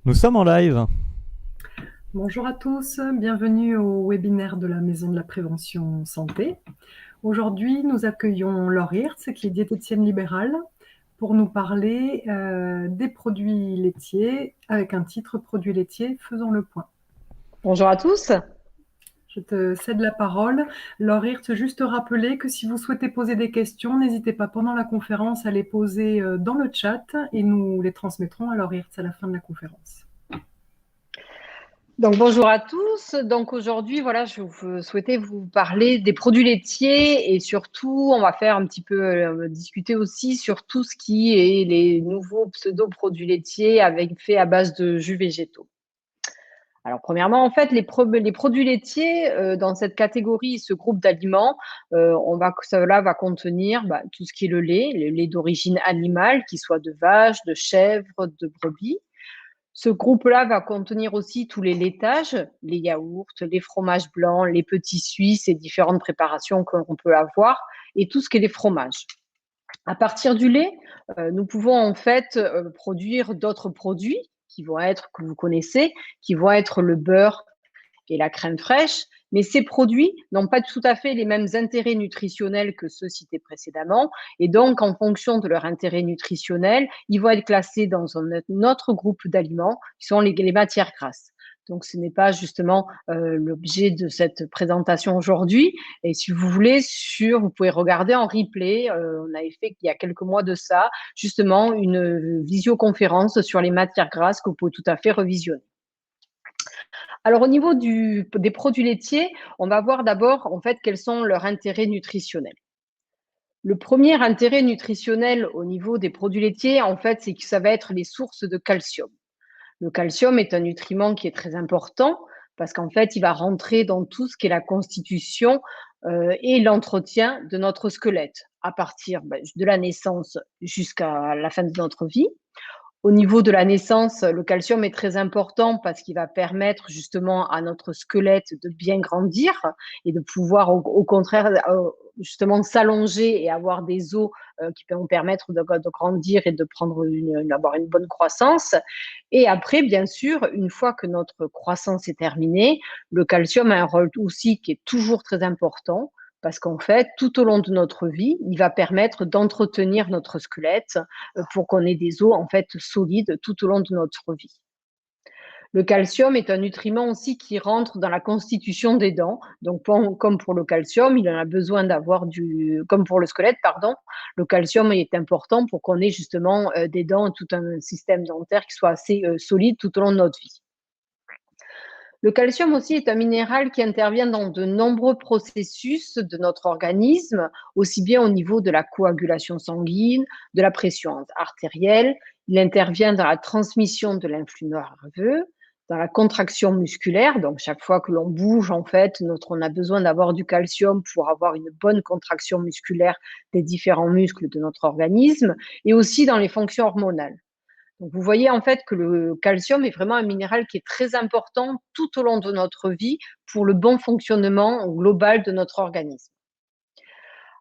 Nous sommes en live. Bonjour à tous, bienvenue au webinaire de la Maison de la Prévention Santé. Aujourd'hui, nous accueillons Laure Hirtz, qui est diététicienne libérale, pour nous parler des produits laitiers, avec un titre Produits laitiers, faisons le point. Bonjour à tous. Je te cède la parole. Laure Hirtz, juste rappeler que si vous souhaitez poser des questions, n'hésitez pas pendant la conférence à les poser dans le chat et nous les transmettrons à Laure Hirtz à la fin de la conférence. Donc bonjour à tous. Donc aujourd'hui, voilà, souhaitais vous parler des produits laitiers et surtout, on va faire un petit peu discuter aussi sur tout ce qui est les nouveaux pseudo-produits laitiers faits à base de jus végétaux. Alors premièrement, en fait, les produits laitiers dans cette catégorie, ce groupe d'aliments, cela va contenir tout ce qui est le lait d'origine animale, qu'il soit de vache, de chèvre, de brebis. Ce groupe-là va contenir aussi tous les laitages, les yaourts, les fromages blancs, les petits suisses et différentes préparations qu'on peut avoir, et tout ce qui est les fromages. À partir du lait, nous pouvons en fait produire d'autres produits que vous connaissez, qui vont être le beurre et la crème fraîche, mais ces produits n'ont pas tout à fait les mêmes intérêts nutritionnels que ceux cités précédemment, et donc en fonction de leur intérêt nutritionnel, ils vont être classés dans un autre groupe d'aliments qui sont les matières grasses. Donc, ce n'est pas justement l'objet de cette présentation aujourd'hui. Et si vous voulez, vous pouvez regarder en replay. On avait fait il y a quelques mois de ça, justement, une visioconférence sur les matières grasses que vous pouvez tout à fait revisionner. Alors, au niveau des produits laitiers, on va voir d'abord, en fait, quels sont leurs intérêts nutritionnels. Le premier intérêt nutritionnel au niveau des produits laitiers, en fait, c'est que ça va être les sources de calcium. Le calcium est un nutriment qui est très important parce qu'en fait, il va rentrer dans tout ce qui est la constitution et l'entretien de notre squelette à partir de la naissance jusqu'à la fin de notre vie. Au niveau de la naissance, le calcium est très important parce qu'il va permettre justement à notre squelette de bien grandir et de pouvoir au contraire justement s'allonger et avoir des os qui vont permettre de grandir et d'avoir une bonne croissance. Et après, bien sûr, une fois que notre croissance est terminée, le calcium a un rôle aussi qui est toujours très important parce qu'en fait, tout au long de notre vie, il va permettre d'entretenir notre squelette pour qu'on ait des os en fait solides tout au long de notre vie. Le calcium est un nutriment aussi qui rentre dans la constitution des dents. Donc, comme pour le calcium, il en a besoin comme pour le squelette, pardon. Le calcium est important pour qu'on ait justement des dents, tout un système dentaire qui soit assez solide tout au long de notre vie. Le calcium aussi est un minéral qui intervient dans de nombreux processus de notre organisme, aussi bien au niveau de la coagulation sanguine, de la pression artérielle. Il intervient dans la transmission de l'influx nerveux, dans la contraction musculaire. Donc, chaque fois que l'on bouge, en fait, on a besoin d'avoir du calcium pour avoir une bonne contraction musculaire des différents muscles de notre organisme, et aussi dans les fonctions hormonales. Donc, vous voyez en fait que le calcium est vraiment un minéral qui est très important tout au long de notre vie pour le bon fonctionnement global de notre organisme.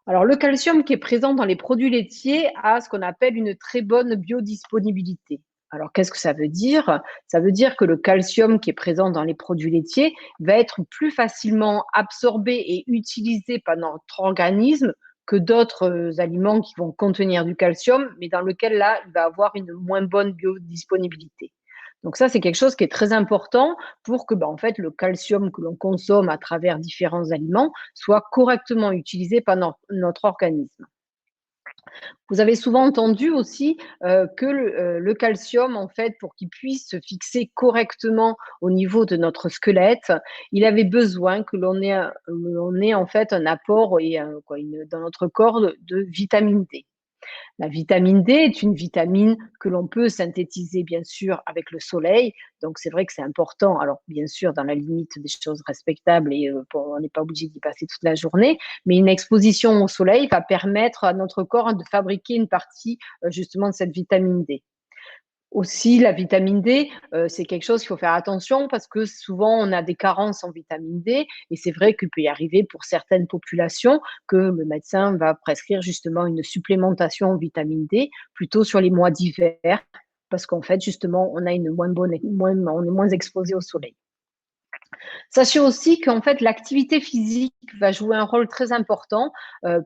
Alors, le calcium qui est présent dans les produits laitiers a ce qu'on appelle une très bonne biodisponibilité. Alors, qu'est-ce que ça veut dire? Ça veut dire que le calcium qui est présent dans les produits laitiers va être plus facilement absorbé et utilisé par notre organisme que d'autres aliments qui vont contenir du calcium, mais dans lequel là, il va avoir une moins bonne biodisponibilité. Donc ça, c'est quelque chose qui est très important pour que en fait, le calcium que l'on consomme à travers différents aliments soit correctement utilisé par notre organisme. Vous avez souvent entendu aussi que le calcium, en fait, pour qu'il puisse se fixer correctement au niveau de notre squelette, il avait besoin que l'on ait en fait un apport dans notre corps de vitamine D. La vitamine D est une vitamine que l'on peut synthétiser bien sûr avec le soleil, donc c'est vrai que c'est important. Alors bien sûr dans la limite des choses respectables et on n'est pas obligé d'y passer toute la journée, mais une exposition au soleil va permettre à notre corps de fabriquer une partie justement de cette vitamine D. Aussi, la vitamine D, c'est quelque chose qu'il faut faire attention parce que souvent on a des carences en vitamine D et c'est vrai qu'il peut y arriver pour certaines populations que le médecin va prescrire justement une supplémentation en vitamine D plutôt sur les mois d'hiver parce qu'en fait, justement, on a on est moins exposé au soleil. Sachez aussi qu'en fait, l'activité physique va jouer un rôle très important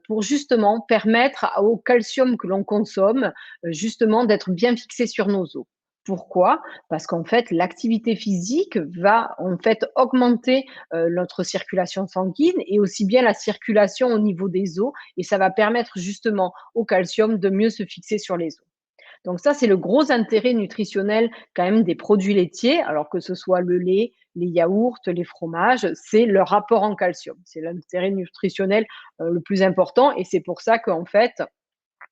pour justement permettre au calcium que l'on consomme, justement, d'être bien fixé sur nos os. Pourquoi? Parce qu'en fait, l'activité physique va en fait augmenter notre circulation sanguine et aussi bien la circulation au niveau des os, et ça va permettre justement au calcium de mieux se fixer sur les os. Donc ça, c'est le gros intérêt nutritionnel quand même des produits laitiers, alors que ce soit le lait, les yaourts, les fromages, c'est leur rapport en calcium. C'est l'intérêt nutritionnel le plus important, et c'est pour ça qu'en fait,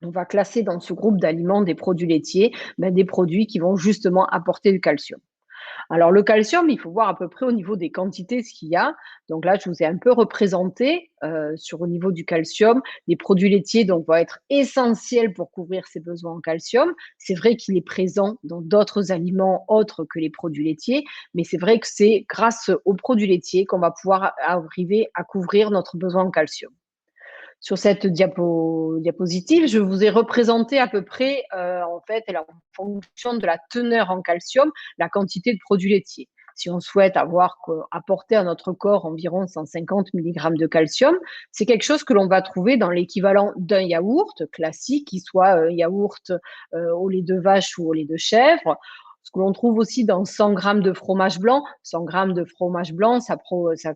on va classer dans ce groupe d'aliments des produits laitiers, des produits qui vont justement apporter du calcium. Alors le calcium, il faut voir à peu près au niveau des quantités ce qu'il y a. Donc là, je vous ai un peu représenté sur au niveau du calcium. Les produits laitiers donc vont être essentiels pour couvrir ses besoins en calcium. C'est vrai qu'il est présent dans d'autres aliments autres que les produits laitiers, mais c'est vrai que c'est grâce aux produits laitiers qu'on va pouvoir arriver à couvrir notre besoin en calcium. Sur cette diapositive, je vous ai représenté à peu près, en fait, en fonction de la teneur en calcium, la quantité de produits laitiers. Si on souhaite apporter à notre corps environ 150 mg de calcium, c'est quelque chose que l'on va trouver dans l'équivalent d'un yaourt classique, qui soit yaourt au lait de vache ou au lait de chèvre. Ce que l'on trouve aussi dans 100 grammes de fromage blanc. 100 grammes de fromage blanc, ça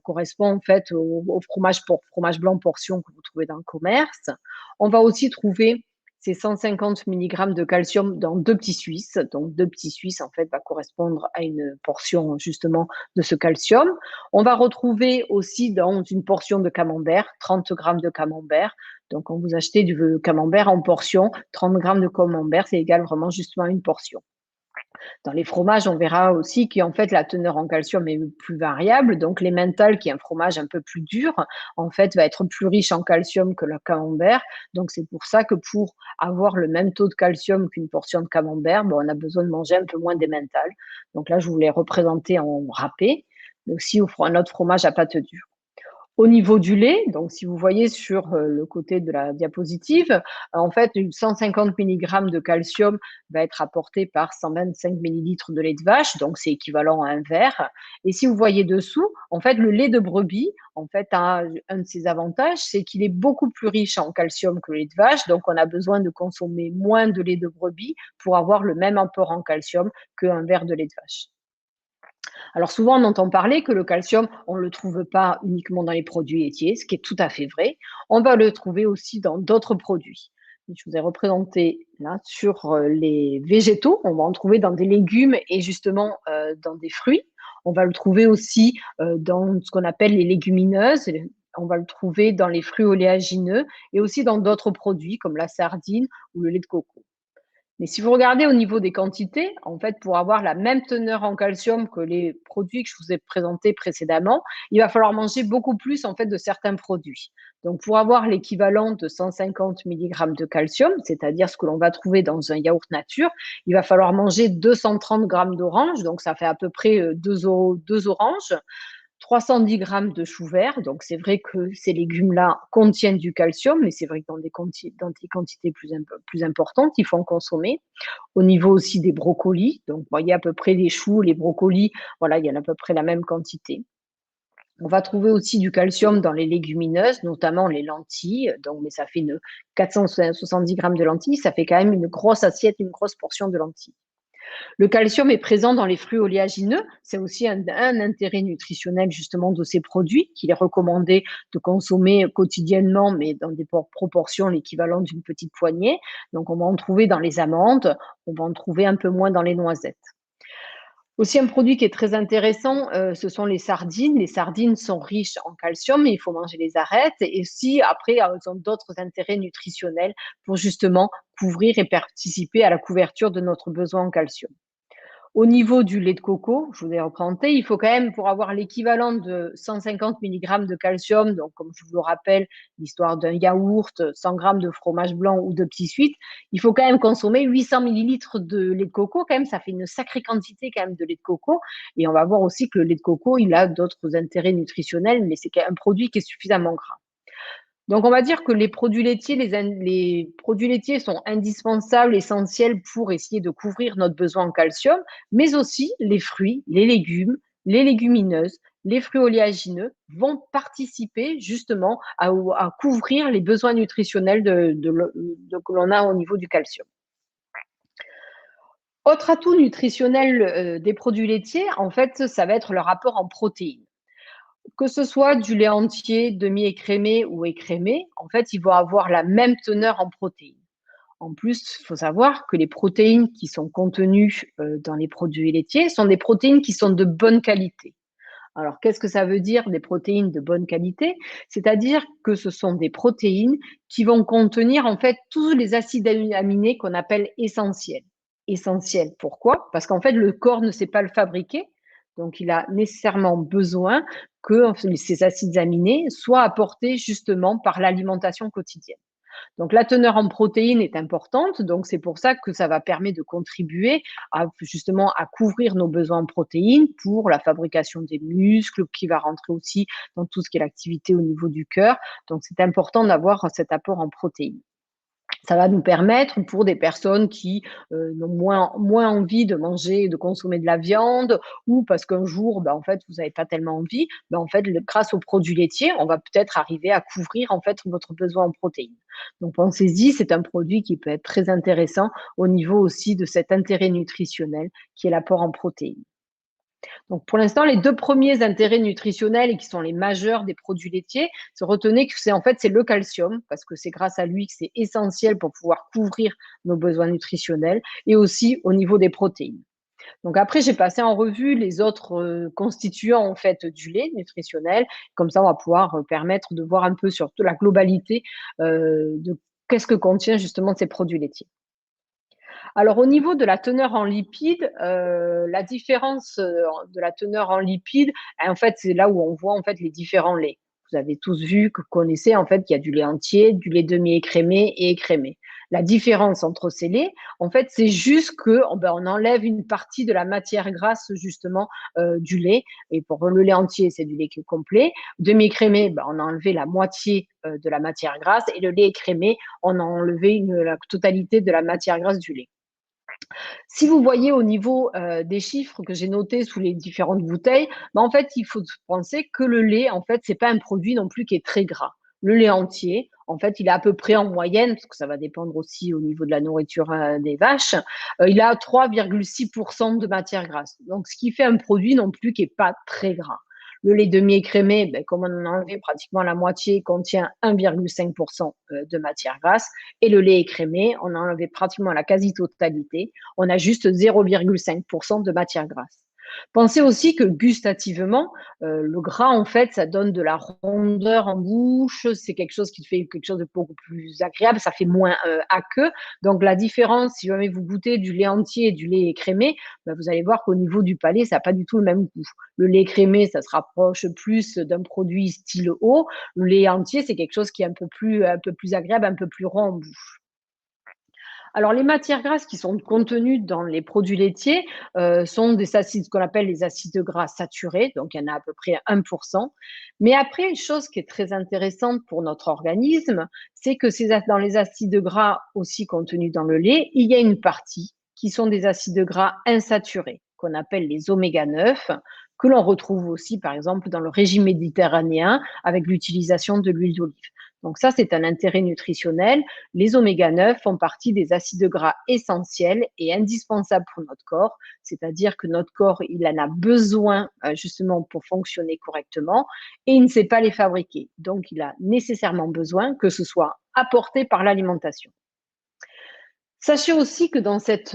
correspond en fait au fromage blanc portion que vous trouvez dans le commerce. On va aussi trouver ces 150 mg de calcium dans 2 petits Suisses. Donc 2 petits Suisses en fait va correspondre à une portion justement de ce calcium. On va retrouver aussi dans une portion de camembert, 30 grammes de camembert. Donc quand vous achetez du camembert en portion, 30 grammes de camembert, c'est égal vraiment justement à une portion. Dans les fromages, on verra aussi qu'en fait, la teneur en calcium est plus variable. Donc, l'emmental, qui est un fromage un peu plus dur, en fait, va être plus riche en calcium que le camembert. Donc, c'est pour ça que pour avoir le même taux de calcium qu'une portion de camembert, on a besoin de manger un peu moins d'emmental. Donc là, je vous l'ai représenté en râpé, mais aussi un autre fromage à pâte dure. Au niveau du lait, donc si vous voyez sur le côté de la diapositive, en fait, 150 mg de calcium va être apporté par 125 millilitres de lait de vache, donc c'est équivalent à un verre. Et si vous voyez dessous, en fait, le lait de brebis, en fait, a un de ses avantages, c'est qu'il est beaucoup plus riche en calcium que le lait de vache, donc on a besoin de consommer moins de lait de brebis pour avoir le même apport en calcium qu'un verre de lait de vache. Alors souvent, on entend parler que le calcium, on ne le trouve pas uniquement dans les produits laitiers, ce qui est tout à fait vrai. On va le trouver aussi dans d'autres produits. Je vous ai représenté là sur les végétaux. On va en trouver dans des légumes et justement dans des fruits. On va le trouver aussi dans ce qu'on appelle les légumineuses. On va le trouver dans les fruits oléagineux et aussi dans d'autres produits comme la sardine ou le lait de coco. Mais si vous regardez au niveau des quantités, en fait, pour avoir la même teneur en calcium que les produits que je vous ai présentés précédemment, il va falloir manger beaucoup plus en fait de certains produits. Donc, pour avoir l'équivalent de 150 mg de calcium, c'est-à-dire ce que l'on va trouver dans un yaourt nature, il va falloir manger 230 grammes d'oranges, donc ça fait à peu près 2 oranges. 310 grammes de chou vert. Donc, c'est vrai que ces légumes-là contiennent du calcium, mais c'est vrai que dans des quantités plus importantes, il faut en consommer. Au niveau aussi des brocolis, donc, vous voyez à peu près les choux, les brocolis, voilà, il y en a à peu près la même quantité. On va trouver aussi du calcium dans les légumineuses, notamment les lentilles. Donc, mais ça fait 470 grammes de lentilles, ça fait quand même une grosse assiette, une grosse portion de lentilles. Le calcium est présent dans les fruits oléagineux. C'est aussi un intérêt nutritionnel justement de ces produits qu'il est recommandé de consommer quotidiennement, mais dans des proportions l'équivalent d'une petite poignée. Donc, on va en trouver dans les amandes, on va en trouver un peu moins dans les noisettes. Aussi, un produit qui est très intéressant, ce sont les sardines. Les sardines sont riches en calcium, mais il faut manger les arêtes. Et aussi, après, elles ont d'autres intérêts nutritionnels pour justement couvrir et participer à la couverture de notre besoin en calcium. Au niveau du lait de coco, je vous ai représenté, il faut quand même, pour avoir l'équivalent de 150 mg de calcium, donc comme je vous le rappelle, l'histoire d'un yaourt, 100 grammes de fromage blanc ou de petits suites, il faut quand même consommer 800 millilitres de lait de coco. Quand même, ça fait une sacrée quantité quand même de lait de coco. Et on va voir aussi que le lait de coco, il a d'autres intérêts nutritionnels, mais c'est un produit qui est suffisamment gras. Donc, on va dire que les produits laitiers, les produits laitiers sont indispensables, essentiels pour essayer de couvrir notre besoin en calcium, mais aussi les fruits, les légumes, les légumineuses, les fruits oléagineux vont participer justement à couvrir les besoins nutritionnels que l'on a au niveau du calcium. Autre atout nutritionnel des produits laitiers, en fait, ça va être leur apport en protéines. Que ce soit du lait entier, demi-écrémé ou écrémé, en fait, ils vont avoir la même teneur en protéines. En plus, il faut savoir que les protéines qui sont contenues dans les produits laitiers sont des protéines qui sont de bonne qualité. Alors, qu'est-ce que ça veut dire des protéines de bonne qualité? C'est-à-dire que ce sont des protéines qui vont contenir en fait tous les acides aminés qu'on appelle essentiels. Essentiels, pourquoi? Parce qu'en fait, le corps ne sait pas le fabriquer, donc il a nécessairement besoin que ces acides aminés soient apportés justement par l'alimentation quotidienne. Donc la teneur en protéines est importante, donc c'est pour ça que ça va permettre de contribuer justement à couvrir nos besoins en protéines pour la fabrication des muscles, qui va rentrer aussi dans tout ce qui est l'activité au niveau du cœur. Donc c'est important d'avoir cet apport en protéines. Ça va nous permettre, pour des personnes qui n'ont moins envie de manger, de consommer de la viande, ou parce qu'un jour, en fait, vous n'avez pas tellement envie, en fait, grâce aux produits laitiers, on va peut-être arriver à couvrir en fait votre besoin en protéines. Donc pensez-y, c'est un produit qui peut être très intéressant au niveau aussi de cet intérêt nutritionnel qui est l'apport en protéines. Donc, pour l'instant, les deux premiers intérêts nutritionnels et qui sont les majeurs des produits laitiers, retenez que c'est le calcium, parce que c'est grâce à lui que c'est essentiel pour pouvoir couvrir nos besoins nutritionnels, et aussi au niveau des protéines. Donc après, j'ai passé en revue les autres constituants en fait du lait nutritionnel. Comme ça, on va pouvoir permettre de voir un peu sur toute la globalité de qu'est-ce que contient justement ces produits laitiers. Alors au niveau de la teneur en lipides, la différence, de la teneur en lipides, en fait, c'est là où on voit, en fait, les différents laits. Vous avez tous vu, connaissez, en fait, qu'il y a du lait entier, du lait demi-écrémé et écrémé. La différence entre ces laits, en fait, c'est juste que, on enlève une partie de la matière grasse, justement, du lait, et pour le lait entier, c'est du lait qui est complet. Demi-écrémé, on a enlevé la moitié, de la matière grasse, et le lait écrémé, on a enlevé la totalité de la matière grasse du lait. Si vous voyez au niveau des chiffres que j'ai notés sous les différentes bouteilles, en fait, il faut penser que le lait, en fait, c'est pas un produit non plus qui est très gras. Le lait entier, en fait, il est à peu près en moyenne, parce que ça va dépendre aussi au niveau de la nourriture des vaches, il a 3,6% de matière grasse. Donc, ce qui fait un produit non plus qui est pas très gras. Le lait demi-écrémé, comme on en a enlevé pratiquement la moitié, contient 1,5% de matière grasse. Et le lait écrémé, on a enlevé pratiquement la quasi-totalité. On a juste 0,5% de matière grasse. Pensez aussi que gustativement, le gras, en fait, ça donne de la rondeur en bouche. C'est quelque chose qui fait quelque chose de beaucoup plus agréable. Ça fait moins aqueux. Donc, la différence, si jamais vous goûtez du lait entier et du lait écrémé, vous allez voir qu'au niveau du palais, ça n'a pas du tout le même goût. Le lait écrémé, ça se rapproche plus d'un produit style eau. Le lait entier, c'est quelque chose qui est un peu plus agréable, un peu plus rond en bouche. Alors, les matières grasses qui sont contenues dans les produits laitiers sont des acides, ce qu'on appelle les acides gras saturés, donc il y en a à peu près 1%. Mais après, une chose qui est très intéressante pour notre organisme, c'est que dans les acides gras aussi contenus dans le lait, il y a une partie qui sont des acides gras insaturés, qu'on appelle les oméga 9, que l'on retrouve aussi, par exemple, dans le régime méditerranéen avec l'utilisation de l'huile d'olive. Donc ça, c'est un intérêt nutritionnel. Les oméga 9 font partie des acides gras essentiels et indispensables pour notre corps, c'est-à-dire que notre corps, il en a besoin justement pour fonctionner correctement et il ne sait pas les fabriquer. Donc, il a nécessairement besoin que ce soit apporté par l'alimentation. Sachez aussi que dans cette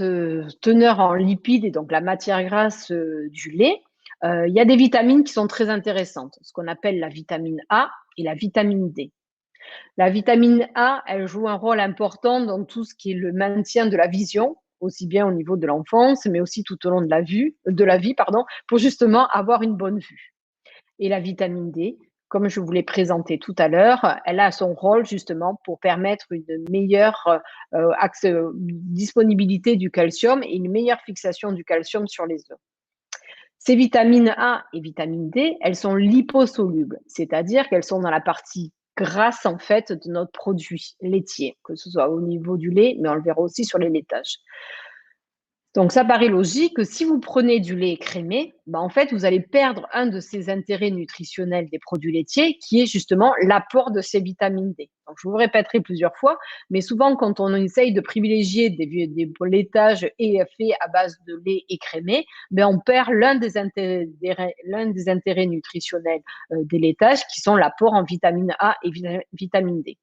teneur en lipides et donc la matière grasse du lait, il y a des vitamines qui sont très intéressantes, ce qu'on appelle la vitamine A et la vitamine D. La vitamine A, elle joue un rôle important dans tout ce qui est le maintien de la vision, aussi bien au niveau de l'enfance, mais aussi tout au long de la vie, pour justement avoir une bonne vue. Et la vitamine D, comme je vous l'ai présenté tout à l'heure, elle a son rôle justement pour permettre une meilleure disponibilité du calcium et une meilleure fixation du calcium sur les os. Ces vitamines A et vitamine D, elles sont liposolubles, c'est-à-dire qu'elles sont dans la partie grâce en fait de notre produit laitier, que ce soit au niveau du lait, mais on le verra aussi sur les laitages. Donc, ça paraît logique que si vous prenez du lait écrémé, bah, en fait, vous allez perdre un de ces intérêts nutritionnels des produits laitiers, qui est justement l'apport de ces vitamines D. Donc, je vous répéterai plusieurs fois, mais souvent, quand on essaye de privilégier des laitages faits à base de lait écrémé, ben, on perd l'un des intérêts nutritionnels des laitages, qui sont l'apport en vitamine A et vitamine D.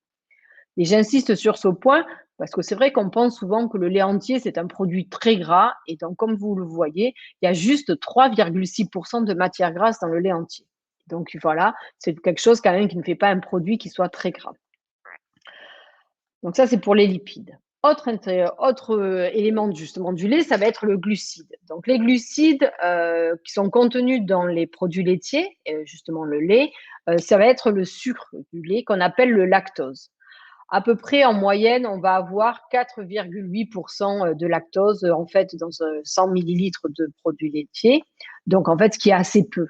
Et j'insiste sur ce point parce que c'est vrai qu'on pense souvent que le lait entier, c'est un produit très gras. Et donc, comme vous le voyez, il y a juste 3,6% de matière grasse dans le lait entier. Donc, voilà, c'est quelque chose quand même qui ne fait pas un produit qui soit très gras. Donc, ça, c'est pour les lipides. Autre élément justement du lait, ça va être le glucide. Donc, les glucides qui sont contenus dans les produits laitiers, justement le lait, ça va être le sucre du lait qu'on appelle le lactose. À peu près, en moyenne, on va avoir 4,8% de lactose, en fait, dans 100 millilitres de produits laitiers. Donc, en fait, ce qui est assez peu.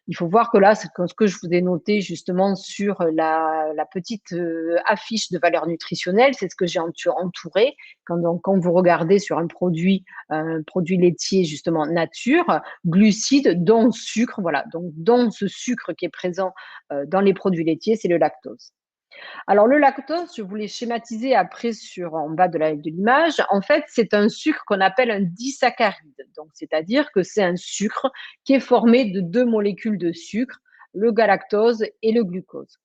Il faut voir que là, ce que je vous ai noté justement sur la petite affiche de valeur nutritionnelle, c'est ce que j'ai entouré. Quand vous regardez sur un produit laitier justement nature, glucides, dont sucre, voilà. Donc, dont ce sucre qui est présent dans les produits laitiers, c'est le lactose. Alors, le lactose, je voulais schématiser après en bas de l'image. En fait, c'est un sucre qu'on appelle un disaccharide. Donc, c'est-à-dire que c'est un sucre qui est formé de deux molécules de sucre, le galactose et le glucose.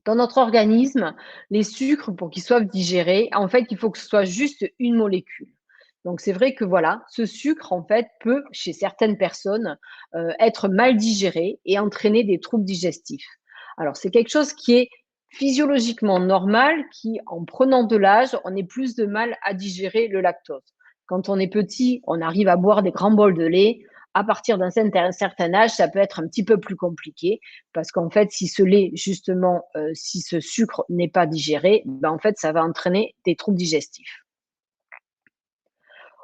Dans notre organisme, les sucres, pour qu'ils soient digérés, en fait, il faut que ce soit juste une molécule. Donc, c'est vrai que voilà, ce sucre, en fait, peut, chez certaines personnes, être mal digéré et entraîner des troubles digestifs. Alors, c'est quelque chose qui est physiologiquement normal, qui, en prenant de l'âge, on ait plus de mal à digérer le lactose. Quand on est petit, on arrive à boire des grands bols de lait. À partir d'un certain âge, ça peut être un petit peu plus compliqué parce qu'en fait, si ce lait, justement, si ce sucre n'est pas digéré, ben, en fait, ça va entraîner des troubles digestifs.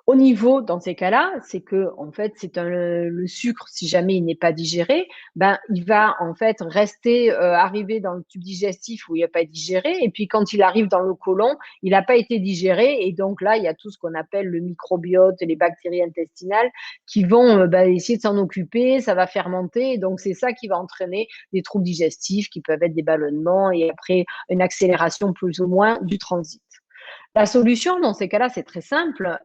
Au niveau, dans ces cas-là, c'est que en fait, le sucre, si jamais il n'est pas digéré, ben, il va en fait rester, arriver dans le tube digestif où il n'a pas été digéré et puis quand il arrive dans le côlon, il n'a pas été digéré et donc là, il y a tout ce qu'on appelle le microbiote, les bactéries intestinales qui vont, essayer de s'en occuper, ça va fermenter et donc c'est ça qui va entraîner des troubles digestifs qui peuvent être des ballonnements et après une accélération plus ou moins du transit. La solution dans ces cas-là, c'est très simple.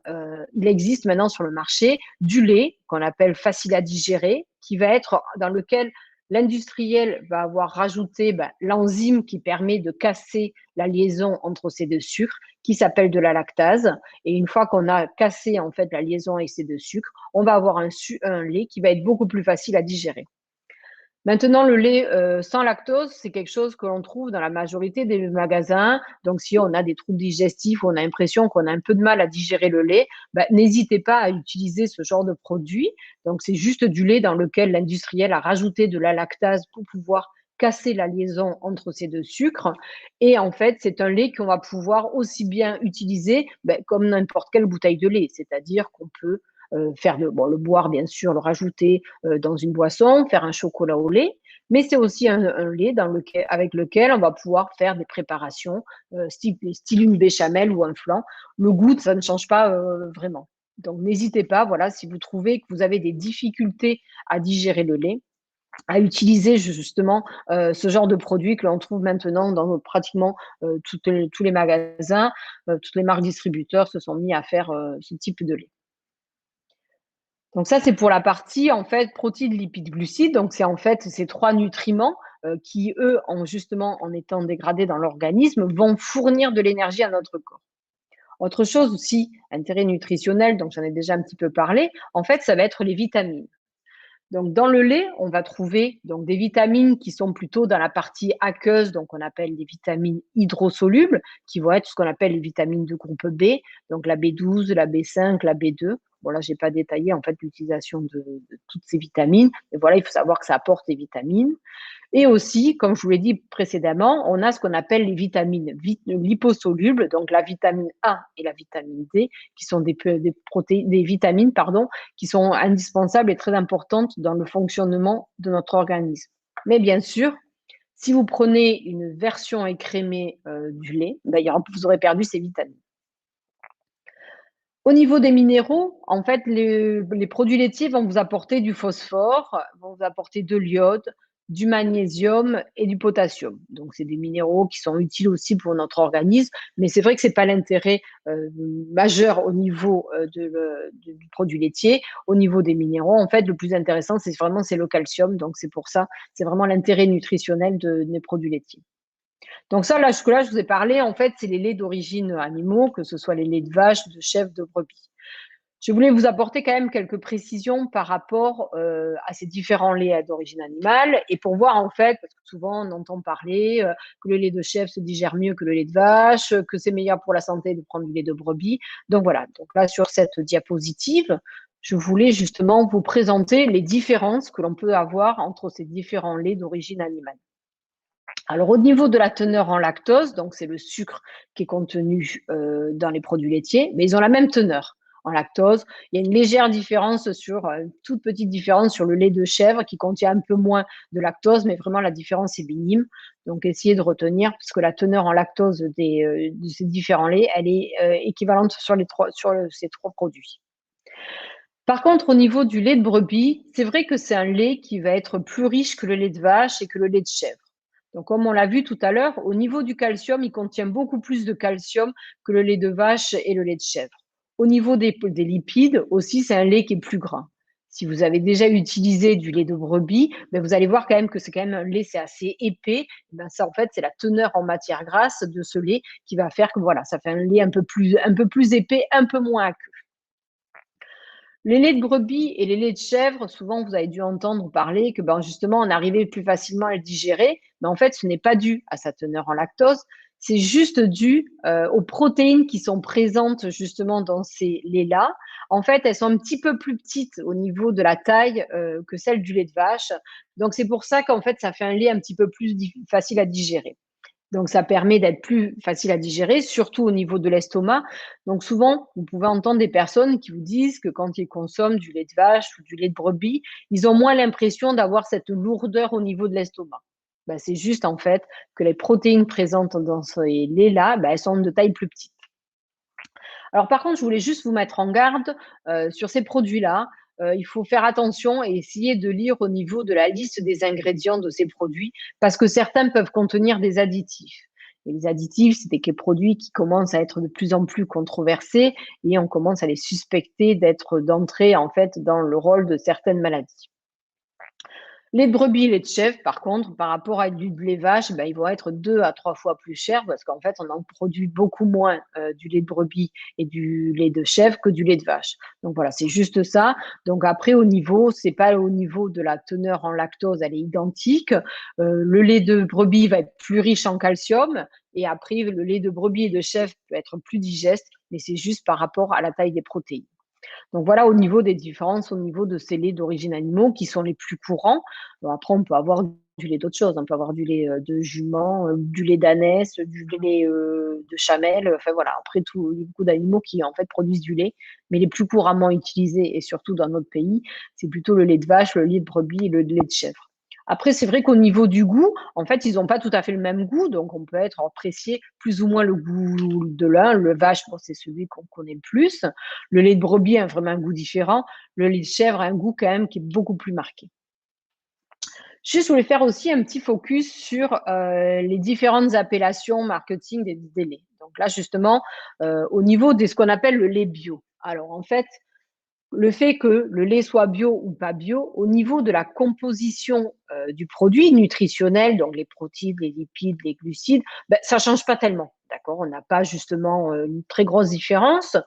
Il existe maintenant sur le marché du lait qu'on appelle facile à digérer, qui va être dans lequel l'industriel va avoir rajouté l'enzyme qui permet de casser la liaison entre ces deux sucres, qui s'appelle de la lactase. Et une fois qu'on a cassé en fait la liaison avec ces deux sucres, on va avoir un lait qui va être beaucoup plus facile à digérer. Maintenant, le lait sans lactose, c'est quelque chose que l'on trouve dans la majorité des magasins. Donc, si on a des troubles digestifs ou on a l'impression qu'on a un peu de mal à digérer le lait, n'hésitez pas à utiliser ce genre de produit. Donc, c'est juste du lait dans lequel l'industriel a rajouté de la lactase pour pouvoir casser la liaison entre ces deux sucres. Et en fait, c'est un lait qu'on va pouvoir aussi bien utiliser comme n'importe quelle bouteille de lait. C'est-à-dire qu'on peut le boire, bien sûr, le rajouter dans une boisson, faire un chocolat au lait, mais c'est aussi un lait avec lequel on va pouvoir faire des préparations style une béchamel ou un flan. Le goût, ça ne change pas vraiment. Donc, n'hésitez pas, voilà, si vous trouvez que vous avez des difficultés à digérer le lait, à utiliser justement ce genre de produit que l'on trouve maintenant dans pratiquement tous les magasins, toutes les marques distributeurs se sont mis à faire ce type de lait. Donc ça, c'est pour la partie, en fait, protéines, lipides, glucides. Donc, c'est en fait ces trois nutriments qui, eux, en étant dégradés dans l'organisme, vont fournir de l'énergie à notre corps. Autre chose aussi, intérêt nutritionnel, donc j'en ai déjà un petit peu parlé, en fait, ça va être les vitamines. Donc, dans le lait, on va trouver donc des vitamines qui sont plutôt dans la partie aqueuse, donc on appelle des vitamines hydrosolubles, qui vont être ce qu'on appelle les vitamines de groupe B, donc la B12, la B5, la B2. Bon, là, je n'ai pas détaillé en fait l'utilisation de toutes ces vitamines. Mais voilà, il faut savoir que ça apporte des vitamines. Et aussi, comme je vous l'ai dit précédemment, on a ce qu'on appelle les vitamines liposolubles, donc la vitamine A et la vitamine D, qui sont des vitamines qui sont indispensables et très importantes dans le fonctionnement de notre organisme. Mais bien sûr, Si vous prenez une version écrémée du lait, vous aurez perdu ces vitamines. Au niveau des minéraux, en fait, les produits laitiers vont vous apporter du phosphore, vont vous apporter de l'iode, du magnésium et du potassium. Donc, c'est des minéraux qui sont utiles aussi pour notre organisme, mais c'est vrai que c'est pas l'intérêt majeur au niveau du produit laitier. Au niveau des minéraux, en fait, le plus intéressant, c'est le calcium. Donc, c'est pour ça, c'est vraiment l'intérêt nutritionnel des produits laitiers. Donc ça, là, jusque-là, je vous ai parlé, en fait, c'est les laits d'origine animaux, que ce soit les laits de vache, de chèvre, de brebis. Je voulais vous apporter quand même quelques précisions par rapport à ces différents laits d'origine animale et pour voir en fait, parce que souvent on entend parler que le lait de chèvre se digère mieux que le lait de vache, que c'est meilleur pour la santé de prendre du lait de brebis. Donc voilà, donc là sur cette diapositive, je voulais justement vous présenter les différences que l'on peut avoir entre ces différents laits d'origine animale. Alors, au niveau de la teneur en lactose, donc c'est le sucre qui est contenu dans les produits laitiers, mais ils ont la même teneur en lactose. Il y a une légère différence une toute petite différence sur le lait de chèvre qui contient un peu moins de lactose, mais vraiment la différence est minime. Donc, essayez de retenir, puisque la teneur en lactose de ces différents laits, elle est équivalente sur ces trois produits. Par contre, au niveau du lait de brebis, c'est vrai que c'est un lait qui va être plus riche que le lait de vache et que le lait de chèvre. Donc, comme on l'a vu tout à l'heure, au niveau du calcium, il contient beaucoup plus de calcium que le lait de vache et le lait de chèvre. Au niveau des lipides aussi, c'est un lait qui est plus gras. Si vous avez déjà utilisé du lait de brebis, vous allez voir quand même que c'est quand même un lait, c'est assez épais. Ça, en fait, c'est la teneur en matière grasse de ce lait qui va faire que voilà, ça fait un lait un peu plus épais, un peu moins aqueux. Les laits de brebis et les laits de chèvre, souvent vous avez dû entendre parler que justement on arrivait plus facilement à le digérer, mais en fait ce n'est pas dû à sa teneur en lactose, c'est juste dû aux protéines qui sont présentes justement dans ces laits-là. En fait, elles sont un petit peu plus petites au niveau de la taille que celles du lait de vache, donc c'est pour ça qu'en fait ça fait un lait un petit peu plus facile à digérer. Donc, ça permet d'être plus facile à digérer, surtout au niveau de l'estomac. Donc, souvent, vous pouvez entendre des personnes qui vous disent que quand ils consomment du lait de vache ou du lait de brebis, ils ont moins l'impression d'avoir cette lourdeur au niveau de l'estomac. C'est juste en fait que les protéines présentes dans ces laits-là, elles sont de taille plus petite. Alors, par contre, je voulais juste vous mettre en garde sur ces produits-là. Il faut faire attention et essayer de lire au niveau de la liste des ingrédients de ces produits parce que certains peuvent contenir des additifs. Et les additifs, c'est des produits qui commencent à être de plus en plus controversés et on commence à les suspecter d'entrer en fait dans le rôle de certaines maladies. Les brebis et les chèvres, par contre, par rapport à du lait vache, ils vont être 2 à 3 fois plus chers parce qu'en fait, on en produit beaucoup moins du lait de brebis et du lait de chèvre que du lait de vache. Donc voilà, c'est juste ça. Donc après, c'est pas au niveau de la teneur en lactose, elle est identique. Le lait de brebis va être plus riche en calcium et après, le lait de brebis et de chèvre peut être plus digeste, mais c'est juste par rapport à la taille des protéines. Donc voilà au niveau des différences, au niveau de ces laits d'origine animaux qui sont les plus courants. Après, on peut avoir du lait d'autres choses. On peut avoir du lait de jument, du lait d'ânesse, du lait de chamelle. Enfin voilà, après, il y a beaucoup d'animaux qui en fait produisent du lait. Mais les plus couramment utilisés, et surtout dans notre pays, c'est plutôt le lait de vache, le lait de brebis et le lait de chèvre. Après, c'est vrai qu'au niveau du goût, en fait, ils n'ont pas tout à fait le même goût, donc on peut apprécier plus ou moins le goût de l'un. Le vache, c'est celui qu'on connaît le plus. Le lait de brebis a vraiment un goût différent. Le lait de chèvre a un goût quand même qui est beaucoup plus marqué. Je voulais faire aussi un petit focus sur les différentes appellations marketing des laits. Donc là, justement, au niveau de ce qu'on appelle le lait bio. Alors, en fait, le fait que le lait soit bio ou pas bio, au niveau de la composition du produit nutritionnel, donc les protéines, les lipides, les glucides, ça ne change pas tellement. D'accord, on n'a pas justement une très grosse différence.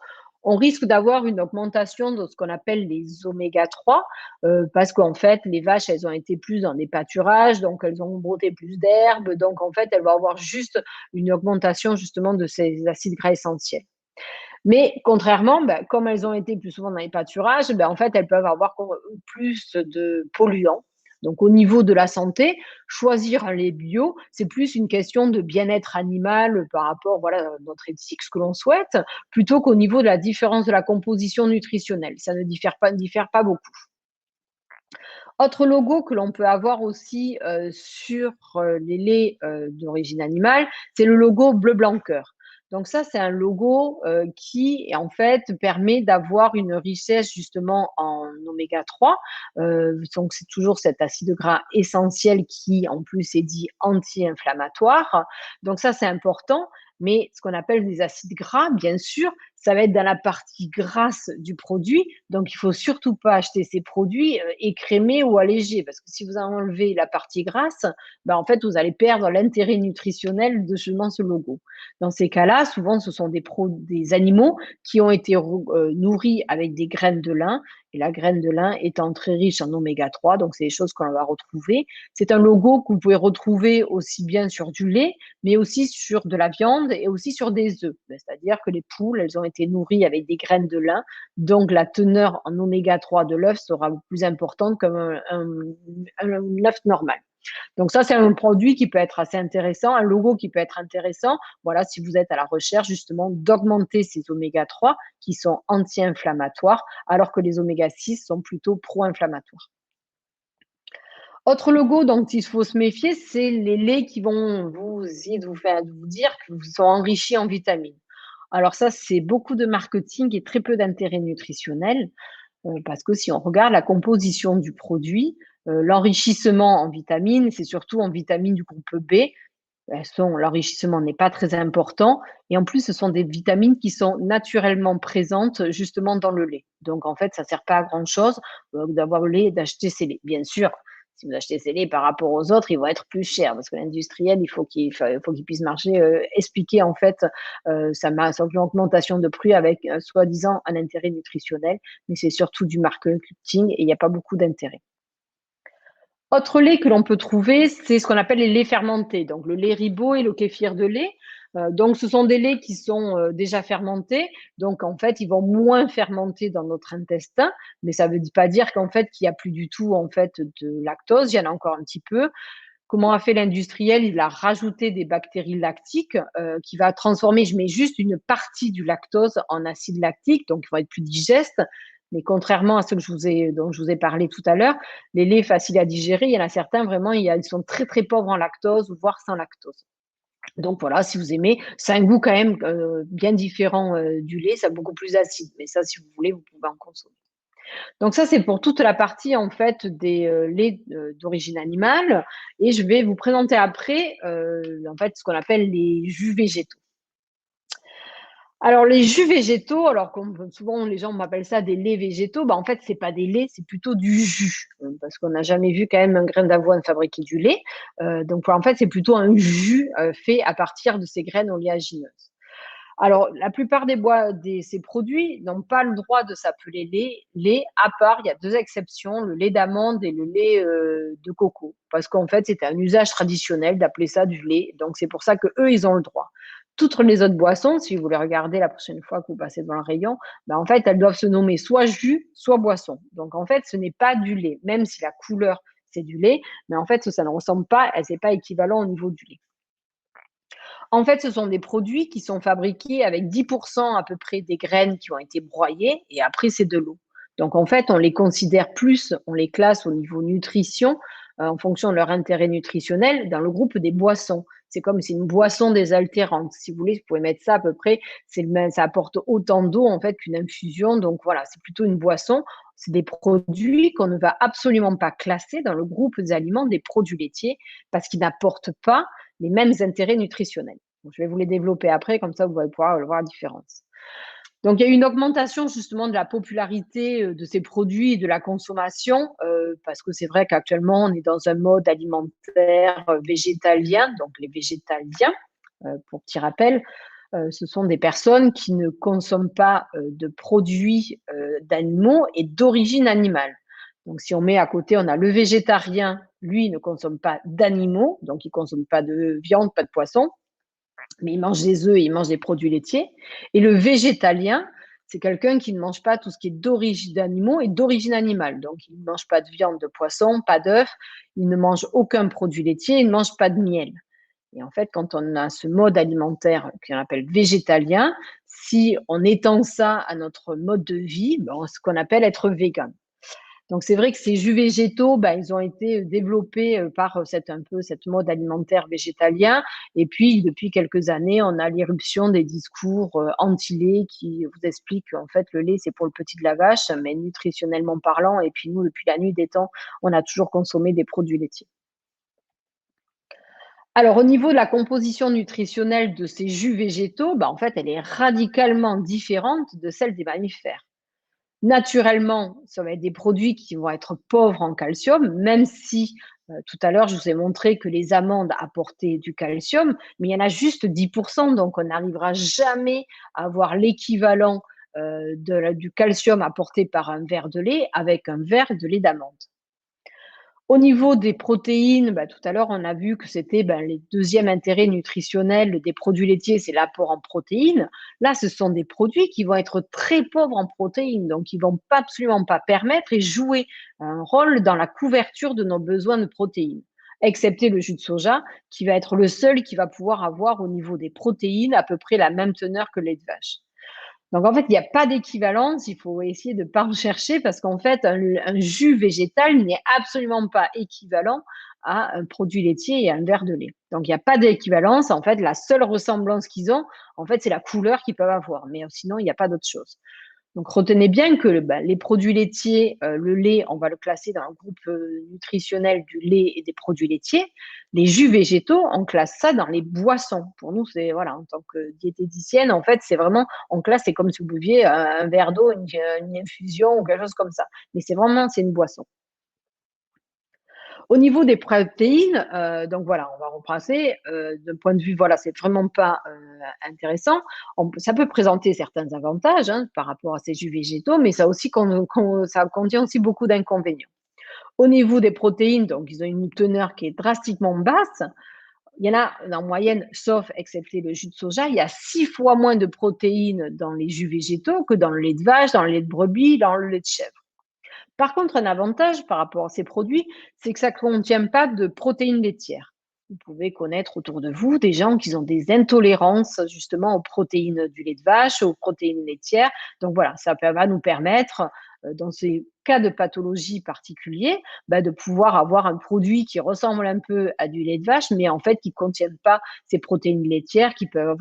On risque d'avoir une augmentation de ce qu'on appelle les oméga 3 parce qu'en fait, les vaches, elles ont été plus dans des pâturages, donc elles ont brouté plus d'herbes, donc en fait, elles vont avoir juste une augmentation justement de ces acides gras essentiels. Mais contrairement, comme elles ont été plus souvent dans les pâturages, en fait, elles peuvent avoir plus de polluants. Donc, au niveau de la santé, choisir un lait bio, c'est plus une question de bien-être animal par rapport à notre éthique, ce que l'on souhaite, plutôt qu'au niveau de la différence de la composition nutritionnelle. Ça ne diffère pas beaucoup. Autre logo que l'on peut avoir aussi sur les laits d'origine animale, c'est le logo bleu blanc cœur. Donc ça, c'est un logo qui, en fait, permet d'avoir une richesse justement en oméga 3. Donc c'est toujours cet acide gras essentiel qui, en plus, est dit anti-inflammatoire. Donc ça, c'est important. Mais ce qu'on appelle des acides gras, bien sûr, ça va être dans la partie grasse du produit. Donc, il faut surtout pas acheter ces produits écrémés ou allégés, parce que si vous enlevez la partie grasse, ben, en fait, vous allez perdre l'intérêt nutritionnel de justement ce logo. Dans ces cas-là, souvent, ce sont des animaux qui ont été nourris avec des graines de lin, et la graine de lin étant très riche en oméga 3, donc c'est des choses qu'on va retrouver. C'est un logo que vous pouvez retrouver aussi bien sur du lait, mais aussi sur de la viande et aussi sur des œufs. C'est-à-dire que les poules, elles ont été nourries avec des graines de lin, donc la teneur en oméga 3 de l'œuf sera plus importante qu'un œuf normal. Donc ça, c'est un produit qui peut être assez intéressant, un logo qui peut être intéressant. Voilà, si vous êtes à la recherche justement d'augmenter ces oméga 3 qui sont anti-inflammatoires, alors que les oméga 6 sont plutôt pro-inflammatoires. Autre logo dont il faut se méfier, c'est les laits qui vont vous essayer de vous dire qu'ils sont enrichis en vitamines. Alors ça, c'est beaucoup de marketing et très peu d'intérêt nutritionnel, parce que si on regarde la composition du produit, l'enrichissement en vitamines, c'est surtout en vitamines du groupe B. L'enrichissement n'est pas très important et en plus, ce sont des vitamines qui sont naturellement présentes justement dans le lait. Donc en fait, ça ne sert pas à grand-chose d'avoir le lait, d'acheter ces laits. Bien sûr, si vous achetez ces laits par rapport aux autres, ils vont être plus chers parce que l'industriel, il faut qu'il puisse marcher, expliquer en fait sa augmentation de prix avec soi-disant un intérêt nutritionnel, mais c'est surtout du marketing et il n'y a pas beaucoup d'intérêt. Autre lait que l'on peut trouver, c'est ce qu'on appelle les laits fermentés, donc le lait ribot et le kéfir de lait. Donc, ce sont des laits qui sont déjà fermentés. Donc, en fait, ils vont moins fermenter dans notre intestin, mais ça ne veut pas dire qu'en fait, qu'il n'y a plus du tout en fait de lactose. Il y en a encore un petit peu. Comment a fait l'industriel? Il a rajouté des bactéries lactiques qui va transformer, je mets juste une partie du lactose en acide lactique, donc ils vont être plus digestes. Mais contrairement à ceux dont je vous ai parlé tout à l'heure, les laits faciles à digérer, il y en a certains vraiment, ils sont très très pauvres en lactose, voire sans lactose. Donc voilà, si vous aimez, c'est un goût quand même bien différent du lait, c'est beaucoup plus acide. Mais ça, si vous voulez, vous pouvez en consommer. Donc ça, c'est pour toute la partie en fait des laits d'origine animale. Et je vais vous présenter après en fait ce qu'on appelle les jus végétaux. Alors les jus végétaux, alors comme souvent les gens m'appellent ça des laits végétaux, en fait c'est pas des laits, c'est plutôt du jus, parce qu'on n'a jamais vu quand même un grain d'avoine fabriquer du lait. Donc en fait c'est plutôt un jus fait à partir de ces graines oléagineuses. Alors, la plupart ces produits n'ont pas le droit de s'appeler lait, à part, il y a deux exceptions, le lait d'amande et le lait de coco. Parce qu'en fait, c'était un usage traditionnel d'appeler ça du lait. Donc, c'est pour ça qu'eux, ils ont le droit. Toutes les autres boissons, si vous les regardez la prochaine fois que vous passez devant le rayon, en fait, elles doivent se nommer soit jus, soit boisson. Donc, en fait, ce n'est pas du lait, même si la couleur, c'est du lait. Mais en fait, ça ne ressemble pas, ce n'est pas équivalent au niveau du lait. En fait, ce sont des produits qui sont fabriqués avec 10% à peu près des graines qui ont été broyées et après, c'est de l'eau. Donc, en fait, on les considère plus, on les classe au niveau nutrition en fonction de leur intérêt nutritionnel dans le groupe des boissons. C'est comme si une boisson désaltérante. Si vous voulez, vous pouvez mettre ça à peu près, ça apporte autant d'eau en fait qu'une infusion. Donc voilà, c'est plutôt une boisson. C'est des produits qu'on ne va absolument pas classer dans le groupe des aliments des produits laitiers parce qu'ils n'apportent pas les mêmes intérêts nutritionnels. Donc, je vais vous les développer après, comme ça vous allez pouvoir voir la différence. Donc, il y a une augmentation justement de la popularité de ces produits et de la consommation, parce que c'est vrai qu'actuellement, on est dans un mode alimentaire végétalien. Donc, les végétaliens, pour petit rappel, ce sont des personnes qui ne consomment pas de produits d'animaux et d'origine animale. Donc, si on met à côté, on a le végétarien, lui, il ne consomme pas d'animaux, donc il ne consomme pas de viande, pas de poisson, mais il mange des œufs et il mange des produits laitiers. Et le végétalien, c'est quelqu'un qui ne mange pas tout ce qui est d'origine d'animaux et d'origine animale. Donc, il ne mange pas de viande, de poisson, pas d'œufs, il ne mange aucun produit laitier, il ne mange pas de miel. Et en fait, quand on a ce mode alimentaire qu'on appelle végétalien, si on étend ça à notre mode de vie, ce qu'on appelle être vegan. Donc c'est vrai que ces jus végétaux, ils ont été développés par cette mode alimentaire végétalien. Et puis depuis quelques années, on a l'irruption des discours anti-lait qui vous expliquent qu'en fait le lait c'est pour le petit de la vache, mais nutritionnellement parlant. Et puis nous, depuis la nuit des temps, on a toujours consommé des produits laitiers. Alors au niveau de la composition nutritionnelle de ces jus végétaux, en fait elle est radicalement différente de celle des mammifères. Naturellement, ça va être des produits qui vont être pauvres en calcium, même si tout à l'heure, je vous ai montré que les amandes apportaient du calcium, mais il y en a juste 10%, donc on n'arrivera jamais à avoir l'équivalent du calcium apporté par un verre de lait avec un verre de lait d'amande. Au niveau des protéines, tout à l'heure, on a vu que c'était le deuxième intérêt nutritionnel des produits laitiers, c'est l'apport en protéines. Là, ce sont des produits qui vont être très pauvres en protéines, donc ils vont absolument pas permettre et jouer un rôle dans la couverture de nos besoins de protéines, excepté le jus de soja, qui va être le seul qui va pouvoir avoir au niveau des protéines à peu près la même teneur que le lait de vache. Donc en fait, il n'y a pas d'équivalence, il faut essayer de ne pas en chercher parce qu'en fait, un jus végétal n'est absolument pas équivalent à un produit laitier et à un verre de lait. Donc il n'y a pas d'équivalence. En fait, la seule ressemblance qu'ils ont, en fait, c'est la couleur qu'ils peuvent avoir. Mais sinon, il n'y a pas d'autre chose. Donc retenez bien que les produits laitiers, le lait, on va le classer dans le groupe nutritionnel du lait et des produits laitiers. Les jus végétaux, on classe ça dans les boissons. Pour nous, c'est voilà, en tant que diététicienne, en fait, c'est vraiment, on classe, c'est comme si vous buviez un verre d'eau, une infusion ou quelque chose comme ça. Mais c'est vraiment, c'est une boisson. Au niveau des protéines, donc voilà, on va retracer, d'un point de vue, voilà, c'est vraiment pas intéressant. Ça peut présenter certains avantages par rapport à ces jus végétaux, mais ça contient aussi beaucoup d'inconvénients. Au niveau des protéines, donc ils ont une teneur qui est drastiquement basse. Il y en a en moyenne, sauf excepté le jus de soja, il y a 6 fois moins de protéines dans les jus végétaux que dans le lait de vache, dans le lait de brebis, dans le lait de chèvre. Par contre, un avantage par rapport à ces produits, c'est que ça ne contient pas de protéines laitières. Vous pouvez connaître autour de vous des gens qui ont des intolérances justement aux protéines du lait de vache, aux protéines laitières. Donc voilà, ça va nous permettre, dans ces cas de pathologie particuliers, de pouvoir avoir un produit qui ressemble un peu à du lait de vache, mais en fait qui ne contienne pas ces protéines laitières qui peuvent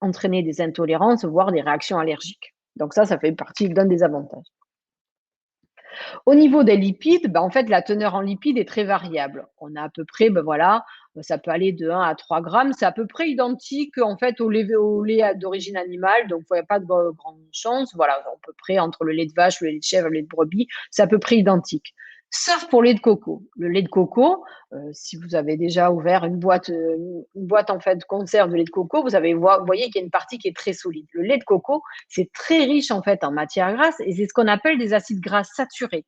entraîner des intolérances, voire des réactions allergiques. Donc ça fait partie d'un des avantages. Au niveau des lipides, en fait, la teneur en lipides est très variable. On a à peu près, voilà, ça peut aller de 1 à 3 grammes. C'est à peu près identique en fait au lait d'origine animale, donc il n'y a pas de grande chance. Voilà, à peu près entre le lait de vache, le lait de chèvre, le lait de brebis, c'est à peu près identique. Sauf pour le lait de coco. Le lait de coco, si vous avez déjà ouvert une boîte en fait de conserve de lait de coco, vous voyez qu'il y a une partie qui est très solide. Le lait de coco, c'est très riche en fait en matières grasses et c'est ce qu'on appelle des acides gras saturés.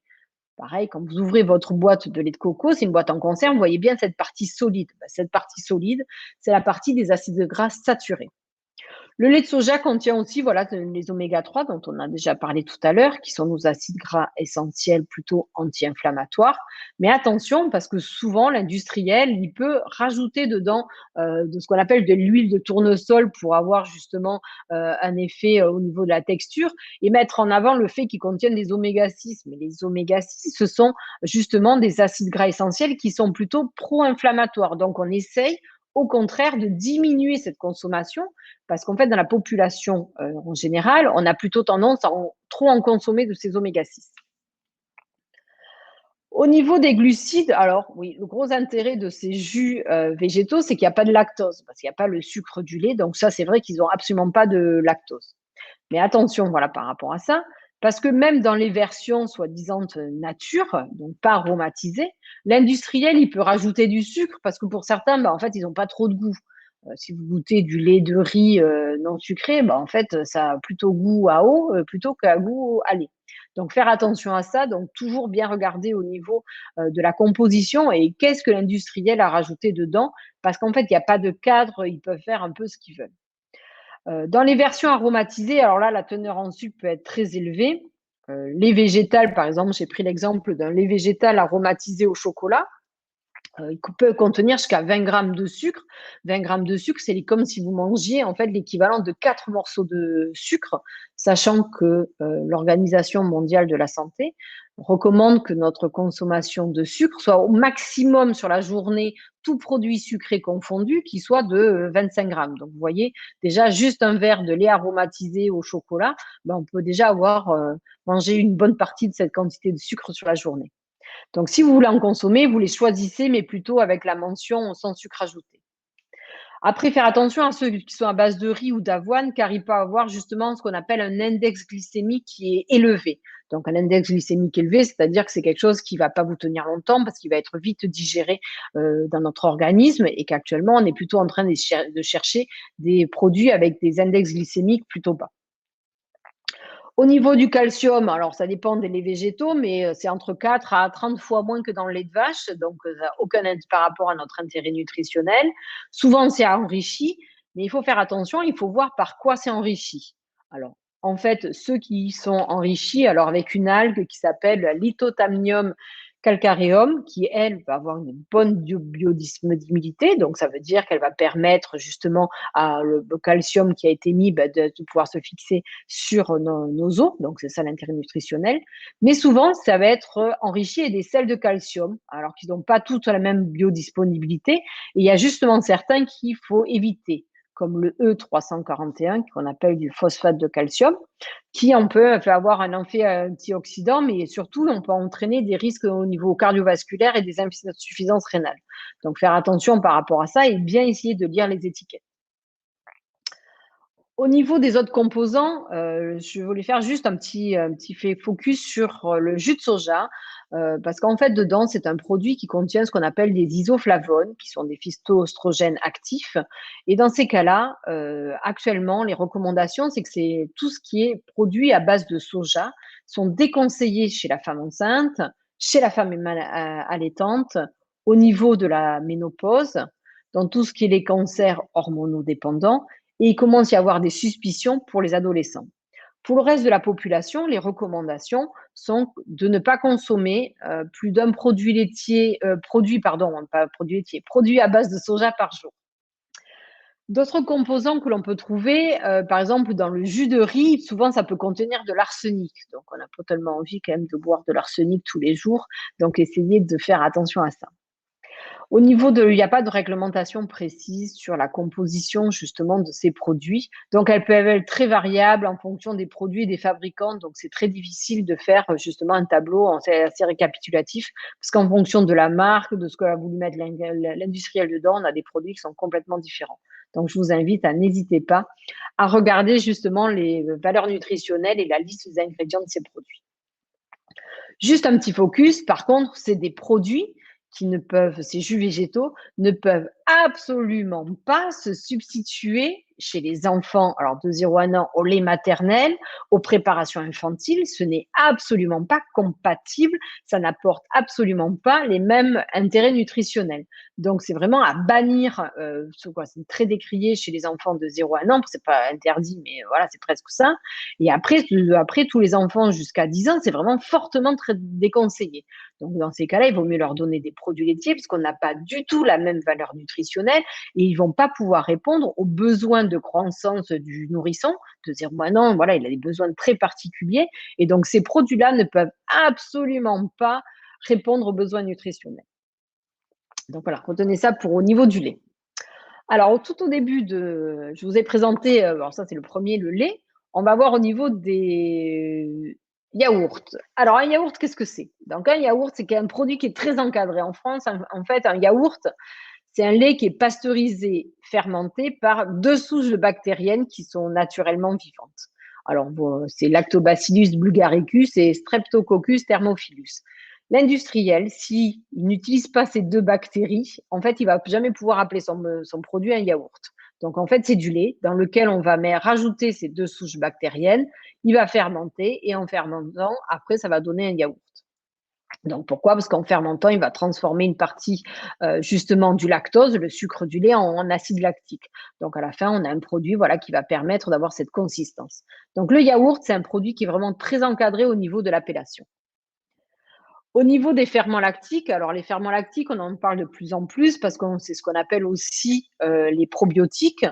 Pareil, quand vous ouvrez votre boîte de lait de coco, c'est une boîte en conserve, vous voyez bien cette partie solide. Cette partie solide, c'est la partie des acides gras saturés. Le lait de soja contient aussi voilà, les oméga 3 dont on a déjà parlé tout à l'heure, qui sont nos acides gras essentiels plutôt anti-inflammatoires. Mais attention, parce que souvent, l'industriel, il peut rajouter dedans de ce qu'on appelle de l'huile de tournesol pour avoir justement un effet au niveau de la texture et mettre en avant le fait qu'ils contiennent des oméga 6. Mais les oméga 6, ce sont justement des acides gras essentiels qui sont plutôt pro-inflammatoires. Donc, on essaye au contraire de diminuer cette consommation parce qu'en fait, dans la population en général, on a plutôt tendance à trop en consommer de ces oméga 6. Au niveau des glucides, alors oui, le gros intérêt de ces jus végétaux, c'est qu'il n'y a pas de lactose, parce qu'il n'y a pas le sucre du lait. Donc ça, c'est vrai qu'ils n'ont absolument pas de lactose. Mais attention, voilà, par rapport à ça, parce que même dans les versions soi-disant nature, donc pas aromatisées, l'industriel, il peut rajouter du sucre parce que pour certains, en fait, ils n'ont pas trop de goût. Si vous goûtez du lait de riz non sucré, en fait, ça a plutôt goût à eau plutôt qu'à goût à lait. Donc faire attention à ça, donc toujours bien regarder au niveau de la composition et qu'est-ce que l'industriel a rajouté dedans, parce qu'en fait, il n'y a pas de cadre, ils peuvent faire un peu ce qu'ils veulent. Dans les versions aromatisées, alors là, la teneur en sucre peut être très élevée. Lait végétal, par exemple, j'ai pris l'exemple d'un lait végétal aromatisé au chocolat. Il peut contenir jusqu'à 20 grammes de sucre. 20 grammes de sucre, c'est comme si vous mangiez en fait l'équivalent de 4 morceaux de sucre, sachant que l'Organisation mondiale de la santé recommande que notre consommation de sucre soit au maximum sur la journée, tout produit sucré confondu, qui soit de 25 grammes. Donc, vous voyez, déjà, juste un verre de lait aromatisé au chocolat, ben, on peut déjà avoir mangé une bonne partie de cette quantité de sucre sur la journée. Donc, si vous voulez en consommer, vous les choisissez, mais plutôt avec la mention sans sucre ajouté. Après, faire attention à ceux qui sont à base de riz ou d'avoine, car il peut avoir justement ce qu'on appelle un index glycémique qui est élevé. Donc, un index glycémique élevé, c'est-à-dire que c'est quelque chose qui ne va pas vous tenir longtemps parce qu'il va être vite digéré dans notre organisme et qu'actuellement, on est plutôt en train de chercher des produits avec des index glycémiques plutôt bas. Au niveau du calcium, alors ça dépend des laits végétaux, mais c'est entre 4 à 30 fois moins que dans le lait de vache, donc ça n'a aucun intérêt par rapport à notre intérêt nutritionnel. Souvent, c'est enrichi, mais il faut faire attention, il faut voir par quoi c'est enrichi. Alors, en fait, ceux qui sont enrichis, alors avec une algue qui s'appelle Lithotamnium calcareum, qui, elle, va avoir une bonne biodisponibilité, donc ça veut dire qu'elle va permettre justement à le calcium qui a été mis de pouvoir se fixer sur nos os, donc c'est ça l'intérêt nutritionnel. Mais souvent, ça va être enrichi avec des sels de calcium, alors qu'ils n'ont pas toutes la même biodisponibilité. Et il y a justement certains qu'il faut éviter, comme le E341, qu'on appelle du phosphate de calcium, qui on peut avoir un effet antioxydant, mais surtout, on peut entraîner des risques au niveau cardiovasculaire et des insuffisances rénales. Donc, faire attention par rapport à ça et bien essayer de lire les étiquettes. Au niveau des autres composants, je voulais faire juste un petit fait focus sur le jus de soja, parce qu'en fait, dedans, c'est un produit qui contient ce qu'on appelle des isoflavones, qui sont des phytoestrogènes actifs. Et dans ces cas-là, actuellement, les recommandations, c'est que c'est tout ce qui est produit à base de soja sont déconseillés chez la femme enceinte, chez la femme allaitante, au niveau de la ménopause, dans tout ce qui est les cancers hormonodépendants et il commence à y avoir des suspicions pour les adolescents. Pour le reste de la population, les recommandations sont de ne pas consommer plus d'un produit laitier, pas produit laitier, produit à base de soja par jour. D'autres composants que l'on peut trouver, par exemple dans le jus de riz, souvent ça peut contenir de l'arsenic. Donc on n'a pas tellement envie quand même de boire de l'arsenic tous les jours. Donc essayez de faire attention à ça. Au niveau il n'y a pas de réglementation précise sur la composition justement de ces produits. Donc, elles peuvent être très variables en fonction des produits et des fabricants. Donc, c'est très difficile de faire justement un tableau assez récapitulatif parce qu'en fonction de la marque, de ce que a voulu mettre l'industriel dedans, on a des produits qui sont complètement différents. Donc, je vous invite à n'hésiter pas à regarder justement les valeurs nutritionnelles et la liste des ingrédients de ces produits. Juste un petit focus, par contre, c'est des produits ces jus végétaux ne peuvent absolument pas se substituer chez les enfants, alors de 0 à 1 an, au lait maternel, aux préparations infantiles. Ce n'est absolument pas compatible. Ça n'apporte absolument pas les mêmes intérêts nutritionnels. Donc, c'est vraiment à bannir. C'est très décrié chez les enfants de 0 à 1 an. C'est pas interdit, mais voilà, c'est presque ça. Et après, tous les enfants jusqu'à 10 ans, c'est vraiment fortement très déconseillé. Donc, dans ces cas-là, il vaut mieux leur donner des produits laitiers parce qu'on n'a pas du tout la même valeur nutritionnelle et ils ne vont pas pouvoir répondre aux besoins de croissance du nourrisson, de dire, non, voilà, il a des besoins très particuliers. Et donc, ces produits-là ne peuvent absolument pas répondre aux besoins nutritionnels. Donc, voilà, retenez ça pour au niveau du lait. Alors, tout au début je vous ai présenté, alors ça, c'est le premier, le lait. On va voir au niveau des yaourts. Alors, un yaourt, qu'est-ce que c'est? Donc, un yaourt, c'est un produit qui est très encadré. En France, en fait, un yaourt, c'est un lait qui est pasteurisé, fermenté par 2 souches bactériennes qui sont naturellement vivantes. Alors, c'est Lactobacillus bulgaricus et Streptococcus thermophilus. L'industriel, s'il n'utilise pas ces 2 bactéries, en fait, il ne va jamais pouvoir appeler son produit un yaourt. Donc, en fait, c'est du lait dans lequel on va rajouter ces 2 souches bactériennes. Il va fermenter et en fermentant, après, ça va donner un yaourt. Donc, pourquoi? Parce qu'en fermentant, il va transformer une partie justement du lactose, le sucre du lait, en acide lactique. Donc, à la fin, on a un produit qui va permettre d'avoir cette consistance. Donc, le yaourt, c'est un produit qui est vraiment très encadré au niveau de l'appellation. Au niveau des ferments lactiques, alors les ferments lactiques, on en parle de plus en plus parce que c'est ce qu'on appelle aussi les probiotiques.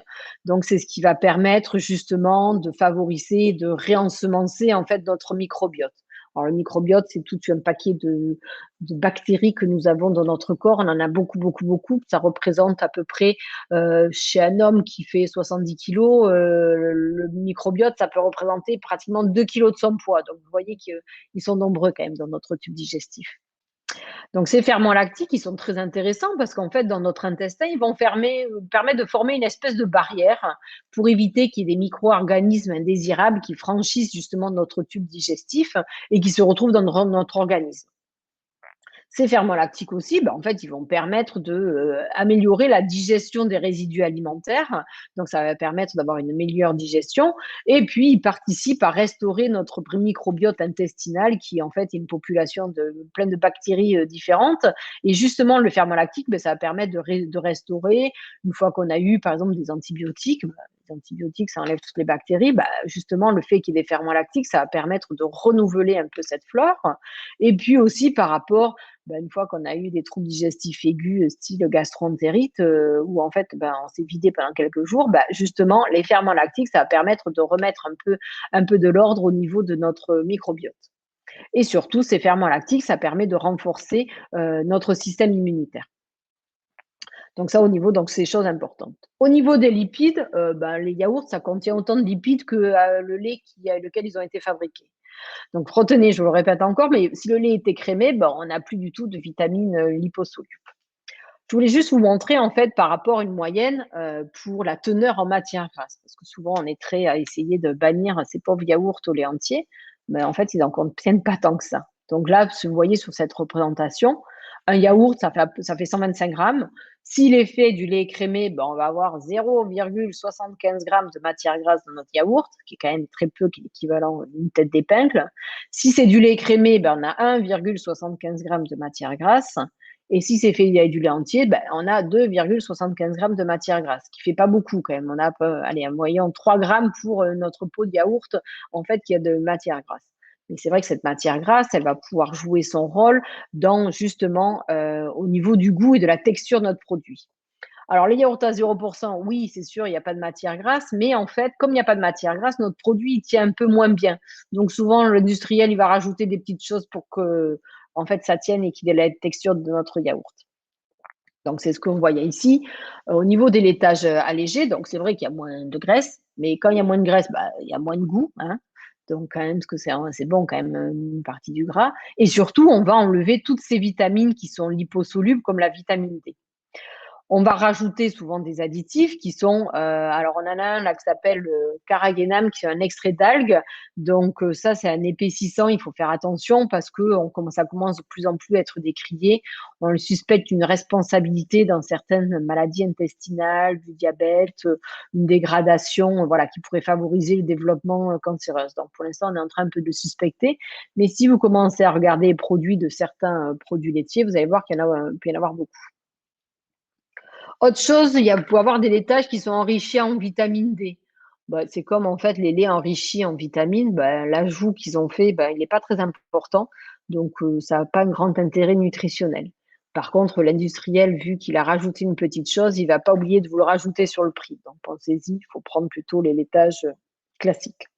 Donc, c'est ce qui va permettre justement de favoriser, de réensemencer en fait notre microbiote. Alors, le microbiote, c'est tout un paquet de bactéries que nous avons dans notre corps. On en a beaucoup, beaucoup, beaucoup. Ça représente à peu près, chez un homme qui fait 70 kilos, le microbiote, ça peut représenter pratiquement 2 kilos de son poids. Donc, vous voyez qu'ils sont nombreux quand même dans notre tube digestif. Donc, ces ferments lactiques, ils sont très intéressants parce qu'en fait, dans notre intestin, ils vont permettre de former une espèce de barrière pour éviter qu'il y ait des micro-organismes indésirables qui franchissent justement notre tube digestif et qui se retrouvent dans notre organisme. Ces ferments lactiques aussi, en fait, ils vont permettre de améliorer la digestion des résidus alimentaires. Donc, ça va permettre d'avoir une meilleure digestion. Et puis, ils participent à restaurer notre microbiote intestinal, qui en fait est une population pleine de bactéries différentes. Et justement, le ferment lactique, ça va permettre de restaurer, une fois qu'on a eu, par exemple, des antibiotiques. Les antibiotiques, ça enlève toutes les bactéries. Justement, le fait qu'il y ait des ferments lactiques, ça va permettre de renouveler un peu cette flore. Et puis aussi, par rapport une fois qu'on a eu des troubles digestifs aigus, style gastroentérite, où en fait, on s'est vidé pendant quelques jours, justement, les ferments lactiques, ça va permettre de remettre un peu de l'ordre au niveau de notre microbiote. Et surtout, ces ferments lactiques, ça permet de renforcer notre système immunitaire. Donc ça, donc c'est chose importante. Au niveau des lipides, les yaourts, ça contient autant de lipides que le lait lequel ils ont été fabriqués. Donc retenez, je vous le répète encore, mais si le lait est écrémé, on n'a plus du tout de vitamines liposolubles. Je voulais juste vous montrer en fait par rapport à une moyenne pour la teneur en matière grasse, parce que souvent on est très à essayer de bannir ces pauvres yaourts au lait entier, mais en fait ils n'en contiennent pas tant que ça. Donc là, vous voyez sur cette représentation, un yaourt, ça fait 125 grammes. S'il est fait du lait écrémé, on va avoir 0,75 grammes de matière grasse dans notre yaourt, qui est quand même très peu, qui est l'équivalent d'une tête d'épingle. Si c'est du lait écrémé, on a 1,75 grammes de matière grasse. Et si c'est fait avec du lait entier, on a 2,75 grammes de matière grasse, ce qui fait pas beaucoup quand même. On a, un moyen 3 grammes pour notre pot de yaourt, en fait, qui a de matière grasse. Mais c'est vrai que cette matière grasse, elle va pouvoir jouer son rôle dans justement au niveau du goût et de la texture de notre produit. Alors, les yaourts à 0%, oui, c'est sûr, il n'y a pas de matière grasse, mais en fait, comme il n'y a pas de matière grasse, notre produit, il tient un peu moins bien. Donc, souvent, l'industriel, il va rajouter des petites choses pour que, en fait, ça tienne et qu'il ait la texture de notre yaourt. Donc, c'est ce que vous voyez ici. Au niveau des laitages allégés, donc c'est vrai qu'il y a moins de graisse, mais quand il y a moins de graisse, il y a moins de goût, hein. Donc, quand même, parce que c'est bon, quand même, une partie du gras. Et surtout, on va enlever toutes ces vitamines qui sont liposolubles, comme la vitamine D. On va rajouter souvent des additifs qui sont, alors on en a un là qui s'appelle le carragénam, qui est un extrait d'algues. Donc ça, c'est un épaississant. Il faut faire attention parce que ça commence de plus en plus à être décrié. On le suspecte une responsabilité dans certaines maladies intestinales, du diabète, une dégradation, voilà, qui pourrait favoriser le développement cancéreux. Donc pour l'instant, on est en train un peu de le suspecter. Mais si vous commencez à regarder les produits de certains produits laitiers, vous allez voir qu'il peut y en avoir beaucoup. Autre chose, il peut y avoir des laitages qui sont enrichis en vitamine D. C'est comme en fait les laits enrichis en vitamines, l'ajout qu'ils ont fait, il n'est pas très important, donc ça n'a pas un grand intérêt nutritionnel. Par contre, l'industriel, vu qu'il a rajouté une petite chose, il ne va pas oublier de vous le rajouter sur le prix. Donc pensez-y, il faut prendre plutôt les laitages classiques.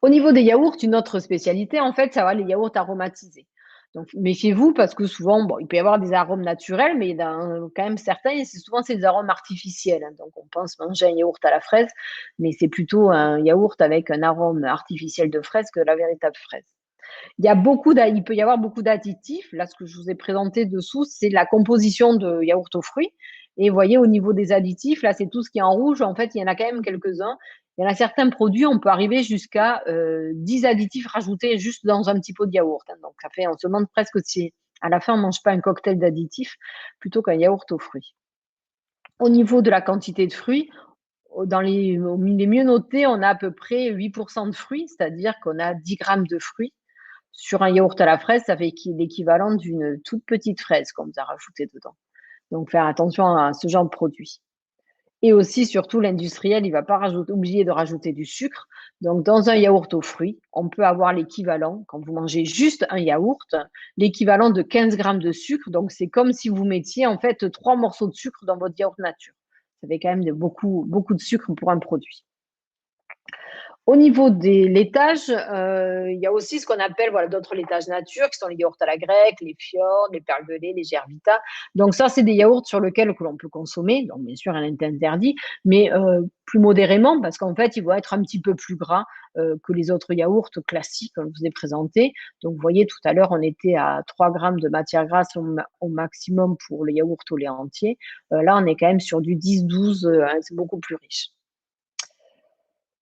Au niveau des yaourts, une autre spécialité, en fait, ça va les yaourts aromatisés. Donc, méfiez-vous parce que souvent, il peut y avoir des arômes naturels, mais quand même certains, c'est des arômes artificiels, hein. Donc, on pense manger un yaourt à la fraise, mais c'est plutôt un yaourt avec un arôme artificiel de fraise que la véritable fraise. Il peut y avoir beaucoup d'additifs. Là, ce que je vous ai présenté dessous, c'est la composition de yaourt aux fruits. Et vous voyez, au niveau des additifs, là, c'est tout ce qui est en rouge. En fait, il y en a quand même quelques-uns. Il y en a certains produits, on peut arriver jusqu'à 10 additifs rajoutés juste dans un petit pot de yaourt, hein. Donc, on se demande presque si à la fin, on ne mange pas un cocktail d'additifs plutôt qu'un yaourt aux fruits. Au niveau de la quantité de fruits, dans les mieux notés, on a à peu près 8% de fruits, c'est-à-dire qu'on a 10 grammes de fruits. Sur un yaourt à la fraise, ça fait l'équivalent d'une toute petite fraise qu'on vous a rajouté dedans. Donc, faire attention à ce genre de produit. Et aussi, surtout, l'industriel, il ne va pas oublier de rajouter du sucre. Donc, dans un yaourt aux fruits, on peut avoir l'équivalent, quand vous mangez juste un yaourt, l'équivalent de 15 grammes de sucre. Donc, c'est comme si vous mettiez en fait 3 morceaux de sucre dans votre yaourt nature. Ça fait quand même beaucoup, beaucoup de sucre pour un produit. Au niveau des laitages, il y a aussi ce qu'on appelle d'autres laitages nature, qui sont les yaourts à la grecque, les fjords, les perles de lait, les gervita. Donc ça, c'est des yaourts sur lesquels que l'on peut consommer. Donc bien sûr, rien n'est interdit, mais plus modérément, parce qu'en fait, ils vont être un petit peu plus gras que les autres yaourts classiques que je vous ai présentés. Donc vous voyez, tout à l'heure, on était à 3 grammes de matière grasse au maximum pour les yaourts au lait entier. Là, on est quand même sur du 10-12, c'est beaucoup plus riche.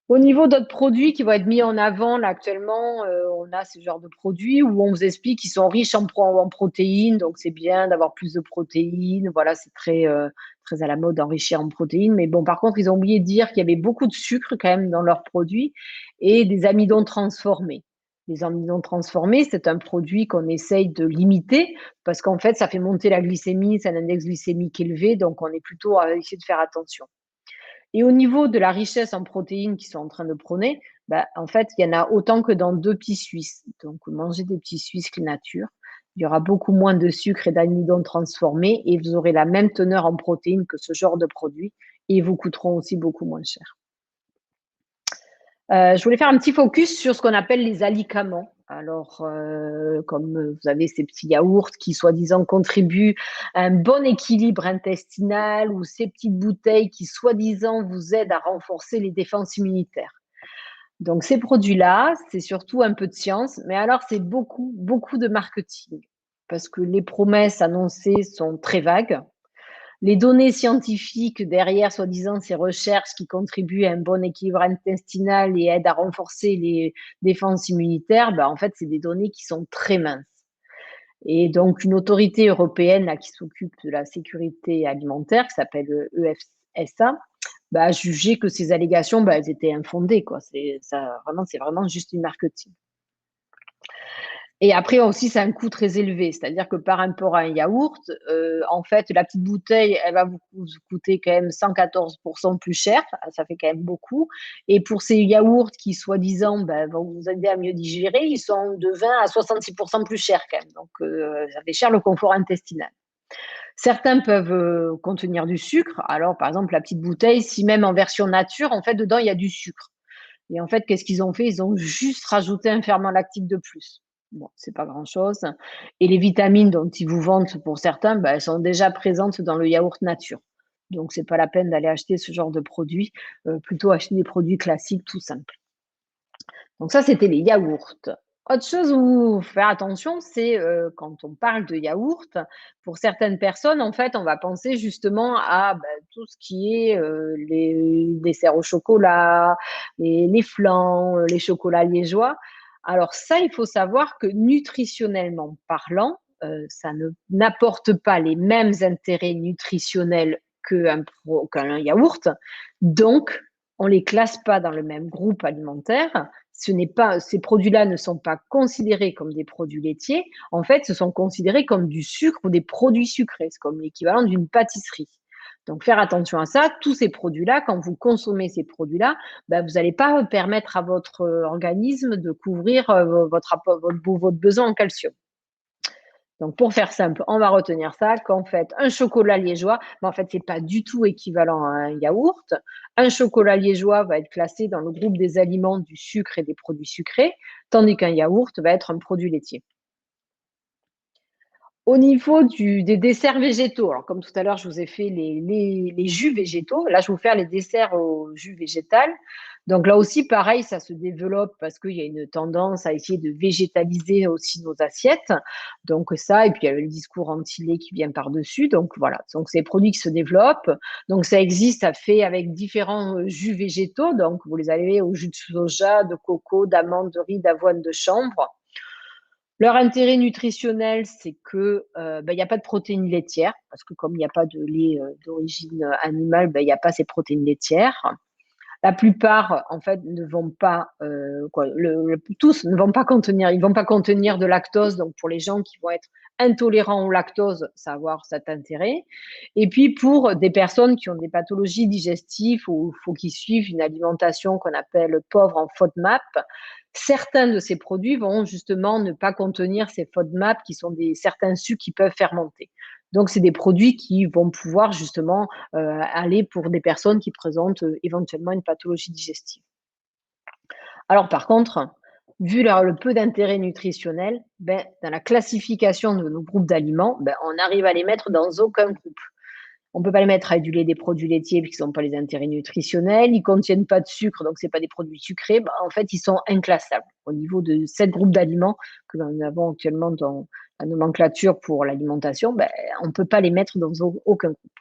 Au niveau d'autres produits qui vont être mis en avant, là, actuellement, on a ce genre de produits où on vous explique qu'ils sont riches en protéines, donc c'est bien d'avoir plus de protéines. Voilà, c'est très à la mode d'enrichir en protéines. Mais bon, par contre, ils ont oublié de dire qu'il y avait beaucoup de sucre quand même dans leurs produits et des amidons transformés. Les amidons transformés, c'est un produit qu'on essaye de limiter parce qu'en fait, ça fait monter la glycémie, c'est un index glycémique élevé, donc on est plutôt à essayer de faire attention. Et au niveau de la richesse en protéines qu'ils sont en train de prôner, en fait, il y en a autant que dans 2 petits Suisses. Donc, mangez des petits Suisses Clean Nature. Il y aura beaucoup moins de sucre et d'amidon transformés et vous aurez la même teneur en protéines que ce genre de produits et ils vous coûteront aussi beaucoup moins cher. Je voulais faire un petit focus sur ce qu'on appelle les alicaments. Alors, comme vous avez ces petits yaourts qui, soi-disant, contribuent à un bon équilibre intestinal ou ces petites bouteilles qui, soi-disant, vous aident à renforcer les défenses immunitaires. Donc, ces produits-là, c'est surtout un peu de science, mais alors c'est beaucoup, beaucoup de marketing parce que les promesses annoncées sont très vagues. Les données scientifiques derrière, soi-disant, ces recherches qui contribuent à un bon équilibre intestinal et aident à renforcer les défenses immunitaires, en fait, c'est des données qui sont très minces. Et donc, une autorité européenne là, qui s'occupe de la sécurité alimentaire, qui s'appelle EFSA, a jugé que ces allégations, elles étaient infondées. C'est vraiment juste du marketing. Et après aussi, c'est un coût très élevé. C'est-à-dire que par rapport à un yaourt, en fait, la petite bouteille, elle va vous coûter quand même 114% plus cher. Ça fait quand même beaucoup. Et pour ces yaourts qui, soi-disant, vont vous aider à mieux digérer, ils sont de 20 à 66% plus chers quand même. Donc, ça fait cher le confort intestinal. Certains peuvent contenir du sucre. Alors, par exemple, la petite bouteille, si même en version nature, en fait, dedans, il y a du sucre. Et en fait, qu'est-ce qu'ils ont fait? Ils ont juste rajouté un ferment lactique de plus. Bon, c'est pas grand-chose. Et les vitamines dont ils vous vantent pour certains, elles sont déjà présentes dans le yaourt nature. Donc, c'est pas la peine d'aller acheter ce genre de produits. Plutôt acheter des produits classiques tout simples. Donc ça, c'était les yaourts. Autre chose où faire attention, c'est quand on parle de yaourt, pour certaines personnes, en fait, on va penser justement à tout ce qui est les desserts au chocolat, les flans, les chocolats liégeois. Alors ça, il faut savoir que nutritionnellement parlant, ça n'apporte pas les mêmes intérêts nutritionnels qu'un yaourt. Donc, on ne les classe pas dans le même groupe alimentaire. Ces produits-là ne sont pas considérés comme des produits laitiers. En fait, ce sont considérés comme du sucre ou des produits sucrés. C'est comme l'équivalent d'une pâtisserie. Donc, faire attention à ça. Tous ces produits-là, quand vous consommez ces produits-là, vous n'allez pas permettre à votre organisme de couvrir votre besoin en calcium. Donc, pour faire simple, on va retenir ça qu'en fait, un chocolat liégeois, en fait, c'est pas du tout équivalent à un yaourt. Un chocolat liégeois va être classé dans le groupe des aliments du sucre et des produits sucrés, tandis qu'un yaourt va être un produit laitier. Au niveau des desserts végétaux, alors comme tout à l'heure, je vous ai fait les jus végétaux. Là, je vais vous faire les desserts au jus végétal. Donc là aussi, pareil, ça se développe parce qu'il y a une tendance à essayer de végétaliser aussi nos assiettes. Donc ça, et puis il y a le discours anti-lait qui vient par-dessus. Donc voilà, donc c'est des produits qui se développent. Donc ça existe, ça fait avec différents jus végétaux. Donc vous les avez au jus de soja, de coco, d'amande, de riz, d'avoine, de chanvre. Leur intérêt nutritionnel, c'est que il n'y a pas de protéines laitières, parce que comme il n'y a pas de lait d'origine animale, il n'y a pas ces protéines laitières. La plupart, en fait, ne vont pas, tous ne vont pas contenir, ils vont pas contenir de lactose. Donc, pour les gens qui vont être intolérants au lactose, ça va avoir cet intérêt. Et puis, pour des personnes qui ont des pathologies digestives ou faut qu'ils suivent une alimentation qu'on appelle pauvre en FODMAP, certains de ces produits vont justement ne pas contenir ces FODMAP qui sont certains sucres qui peuvent fermenter. Donc, c'est des produits qui vont pouvoir justement aller pour des personnes qui présentent éventuellement une pathologie digestive. Alors, par contre, vu le peu d'intérêt nutritionnel, dans la classification de nos groupes d'aliments, on arrive à les mettre dans aucun groupe. On ne peut pas les mettre à éduler des produits laitiers puisqu'ils n'ont pas les intérêts nutritionnels, ils ne contiennent pas de sucre, donc ce n'est pas des produits sucrés. En fait, ils sont inclassables au niveau de 7 groupes d'aliments que nous avons actuellement dans la nomenclature pour l'alimentation. On ne peut pas les mettre dans aucun groupe.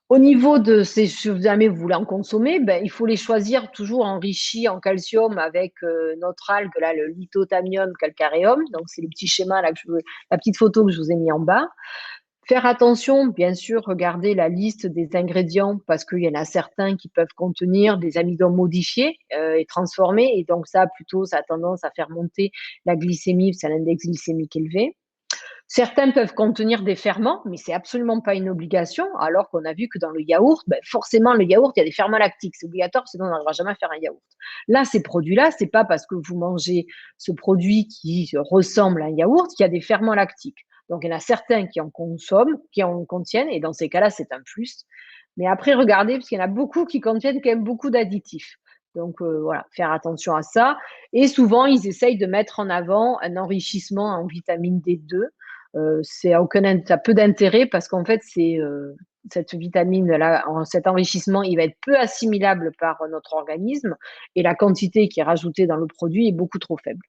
Au niveau de ces, si jamais vous voulez en consommer, il faut les choisir toujours enrichis en calcium avec notre algue, là, le Lithothamium calcareum. Donc, c'est le petit schéma, là, la petite photo que je vous ai mis en bas. Faire attention, bien sûr, regardez la liste des ingrédients parce qu'il y en a certains qui peuvent contenir des amidons modifiés et transformés. Et donc, ça a tendance à faire monter la glycémie, c'est l'index glycémique élevé. Certains peuvent contenir des ferments, mais c'est absolument pas une obligation, alors qu'on a vu que dans le yaourt, forcément, le yaourt, il y a des ferments lactiques. C'est obligatoire, sinon on n'arrivera jamais à faire un yaourt. Là, ces produits-là, c'est pas parce que vous mangez ce produit qui ressemble à un yaourt qu'il y a des ferments lactiques. Donc, il y en a certains qui en consomment, qui en contiennent, et dans ces cas-là, c'est un plus. Mais après, regardez, parce qu'il y en a beaucoup qui contiennent quand même beaucoup d'additifs. Donc, voilà, faire attention à ça. Et souvent, ils essayent de mettre en avant un enrichissement en vitamine D2. Ça a peu d'intérêt parce qu'en fait, cette vitamine-là, cet enrichissement, il va être peu assimilable par notre organisme et la quantité qui est rajoutée dans le produit est beaucoup trop faible.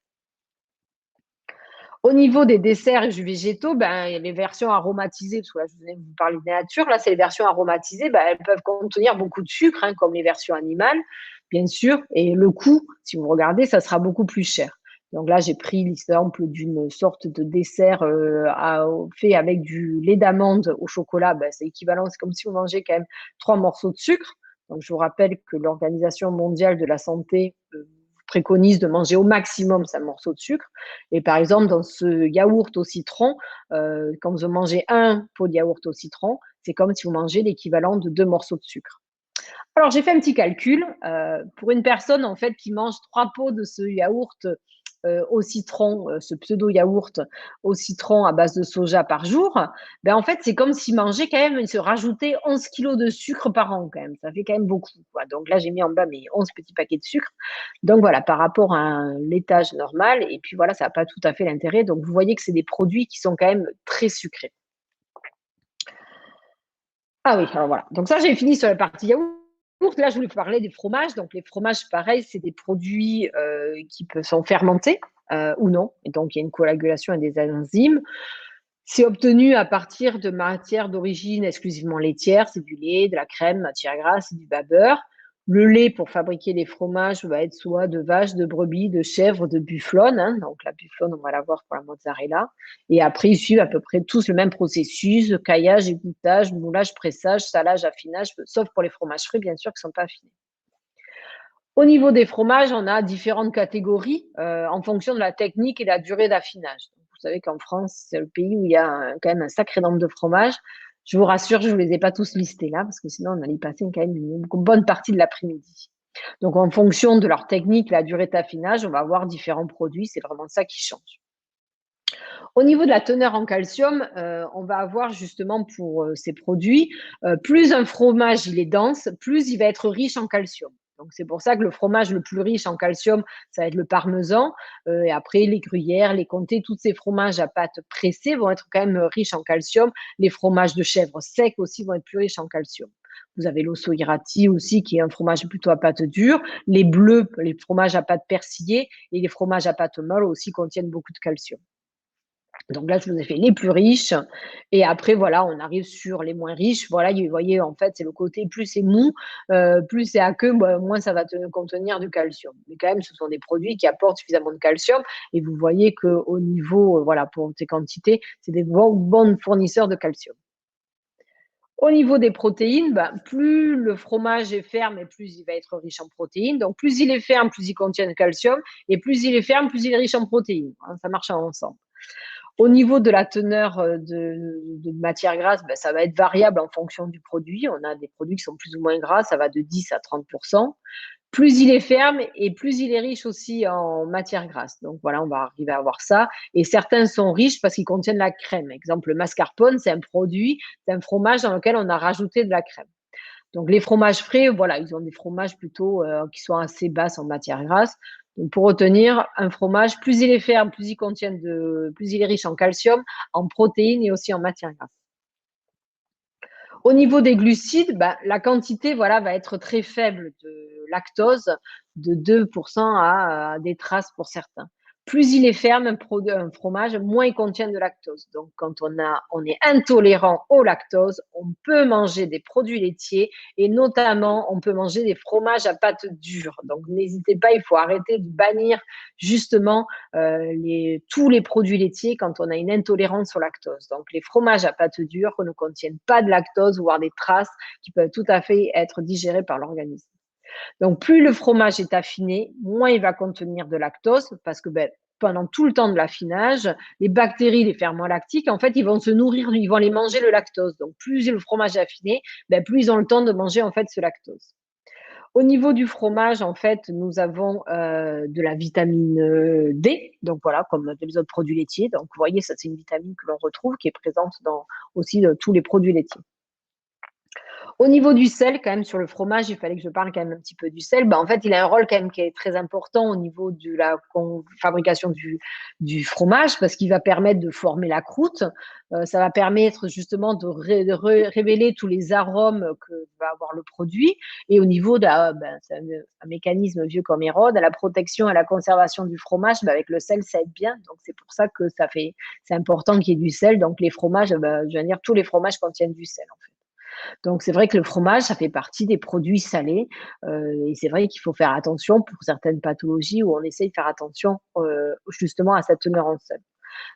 Au niveau des desserts et jus végétaux, il y a les versions aromatisées, parce que là, je venais de vous parler de nature, là, c'est les versions aromatisées, elles peuvent contenir beaucoup de sucre, comme les versions animales, bien sûr, et le coût, si vous regardez, ça sera beaucoup plus cher. Donc là, j'ai pris l'exemple d'une sorte de dessert fait avec du lait d'amande au chocolat. C'est équivalent, c'est comme si vous mangez quand même 3 morceaux de sucre. Donc, je vous rappelle que l'Organisation mondiale de la santé préconise de manger au maximum 5 morceaux de sucre. Et par exemple, dans ce yaourt au citron, quand vous mangez un pot de yaourt au citron, c'est comme si vous mangez l'équivalent de 2 morceaux de sucre. Alors, j'ai fait un petit calcul. Pour une personne, en fait, qui mange 3 pots de ce yaourt au citron, ce pseudo-yaourt au citron à base de soja par jour, en fait, c'est comme s'il mangeait quand même, il se rajoutait 11 kilos de sucre par an quand même. Ça fait quand même beaucoup, quoi. Donc là, j'ai mis en bas mes 11 petits paquets de sucre. Donc voilà, par rapport à un laitage normal. Et puis voilà, ça n'a pas tout à fait l'intérêt. Donc vous voyez que c'est des produits qui sont quand même très sucrés. Ah oui, alors voilà. Donc ça, j'ai fini sur la partie yaourt. Là, je voulais vous parler des fromages. Donc, les fromages, pareil, c'est des produits qui sont fermentés ou non. Et donc, il y a une coagulation et des enzymes. C'est obtenu à partir de matières d'origine exclusivement laitière. C'est du lait, de la crème, matière grasse, du beurre. Le lait pour fabriquer les fromages va être soit de vache, de brebis, de chèvre, de bufflonne. Donc, la bufflonne, on va l'avoir pour la mozzarella. Et après, ils suivent à peu près tous le même processus, caillage, égouttage, moulage, pressage, salage, affinage, sauf pour les fromages frais, bien sûr, qui ne sont pas affinés. Au niveau des fromages, on a différentes catégories en fonction de la technique et la durée d'affinage. Vous savez qu'en France, c'est le pays où il y a quand même un sacré nombre de fromages. Je vous rassure, je ne vous les ai pas tous listés là, parce que sinon, on allait y passer quand même une bonne partie de l'après-midi. Donc, en fonction de leur technique, la durée d'affinage, on va avoir différents produits. C'est vraiment ça qui change. Au niveau de la teneur en calcium, on va avoir justement pour ces produits, plus un fromage il est dense, plus il va être riche en calcium. Donc, c'est pour ça que le fromage le plus riche en calcium, ça va être le parmesan. Et après, les gruyères, les comtés, tous ces fromages à pâte pressée vont être quand même riches en calcium. Les fromages de chèvre secs aussi vont être plus riches en calcium. Vous avez l'osso irati aussi, qui est un fromage plutôt à pâte dure. Les bleus, les fromages à pâte persillée et les fromages à pâte molle aussi contiennent beaucoup de calcium. Donc là, je vous ai fait les plus riches. Et après, voilà, on arrive sur les moins riches. Voilà, vous voyez, en fait, c'est le côté plus c'est mou, plus c'est aqueux, moins ça va contenir du calcium. Mais quand même, ce sont des produits qui apportent suffisamment de calcium. Et vous voyez qu'au niveau, voilà, pour ces quantités, c'est des bons fournisseurs de calcium. Au niveau des protéines, plus le fromage est ferme et plus il va être riche en protéines. Donc, plus il est ferme, plus il contient de calcium. Et plus il est ferme, plus il est riche en protéines. Ça marche ensemble. Au niveau de la teneur de matière grasse, ça va être variable en fonction du produit. On a des produits qui sont plus ou moins gras, ça va de 10 à 30%. Plus il est ferme et plus il est riche aussi en matière grasse. Donc voilà, on va arriver à avoir ça. Et certains sont riches parce qu'ils contiennent la crème. Exemple, le mascarpone, c'est un produit, c'est un fromage dans lequel on a rajouté de la crème. Donc les fromages frais, voilà, ils ont des fromages plutôt qui sont assez basses en matière grasse. Donc pour retenir, un fromage, plus il est ferme, plus il est riche en calcium, en protéines et aussi en matière grasse. Au niveau des glucides, la quantité voilà, va être très faible de lactose, de 2% à des traces pour certains. Plus il est ferme, un fromage, moins il contient de lactose. Donc, quand on est intolérant au lactose, on peut manger des produits laitiers et notamment, on peut manger des fromages à pâte dure. Donc, n'hésitez pas, il faut arrêter de bannir justement tous les produits laitiers quand on a une intolérance au lactose. Donc, les fromages à pâte dure ne contiennent pas de lactose, voire des traces qui peuvent tout à fait être digérées par l'organisme. Donc, plus le fromage est affiné, moins il va contenir de lactose parce que pendant tout le temps de l'affinage, les bactéries, les ferments lactiques, en fait, ils vont se nourrir, ils vont aller manger le lactose. Donc, plus le fromage est affiné, plus ils ont le temps de manger en fait ce lactose. Au niveau du fromage, en fait, nous avons de la vitamine D, donc voilà, comme les autres produits laitiers. Donc, vous voyez, ça, c'est une vitamine que l'on retrouve, qui est présente dans aussi tous les produits laitiers. Au niveau du sel, quand même, sur le fromage, il fallait que je parle quand même un petit peu du sel. En fait, il a un rôle quand même qui est très important au niveau de la fabrication du fromage parce qu'il va permettre de former la croûte. Ça va permettre justement de révéler tous les arômes que va avoir le produit. Et au niveau c'est un mécanisme vieux comme Hérode, à la protection et à la conservation du fromage, avec le sel, ça aide bien. Donc, c'est pour ça que c'est important qu'il y ait du sel. Donc, les fromages, je veux dire, tous les fromages contiennent du sel, en fait. Donc, c'est vrai que le fromage, ça fait partie des produits salés. Et c'est vrai qu'il faut faire attention pour certaines pathologies où on essaye de faire attention justement à cette teneur en sel.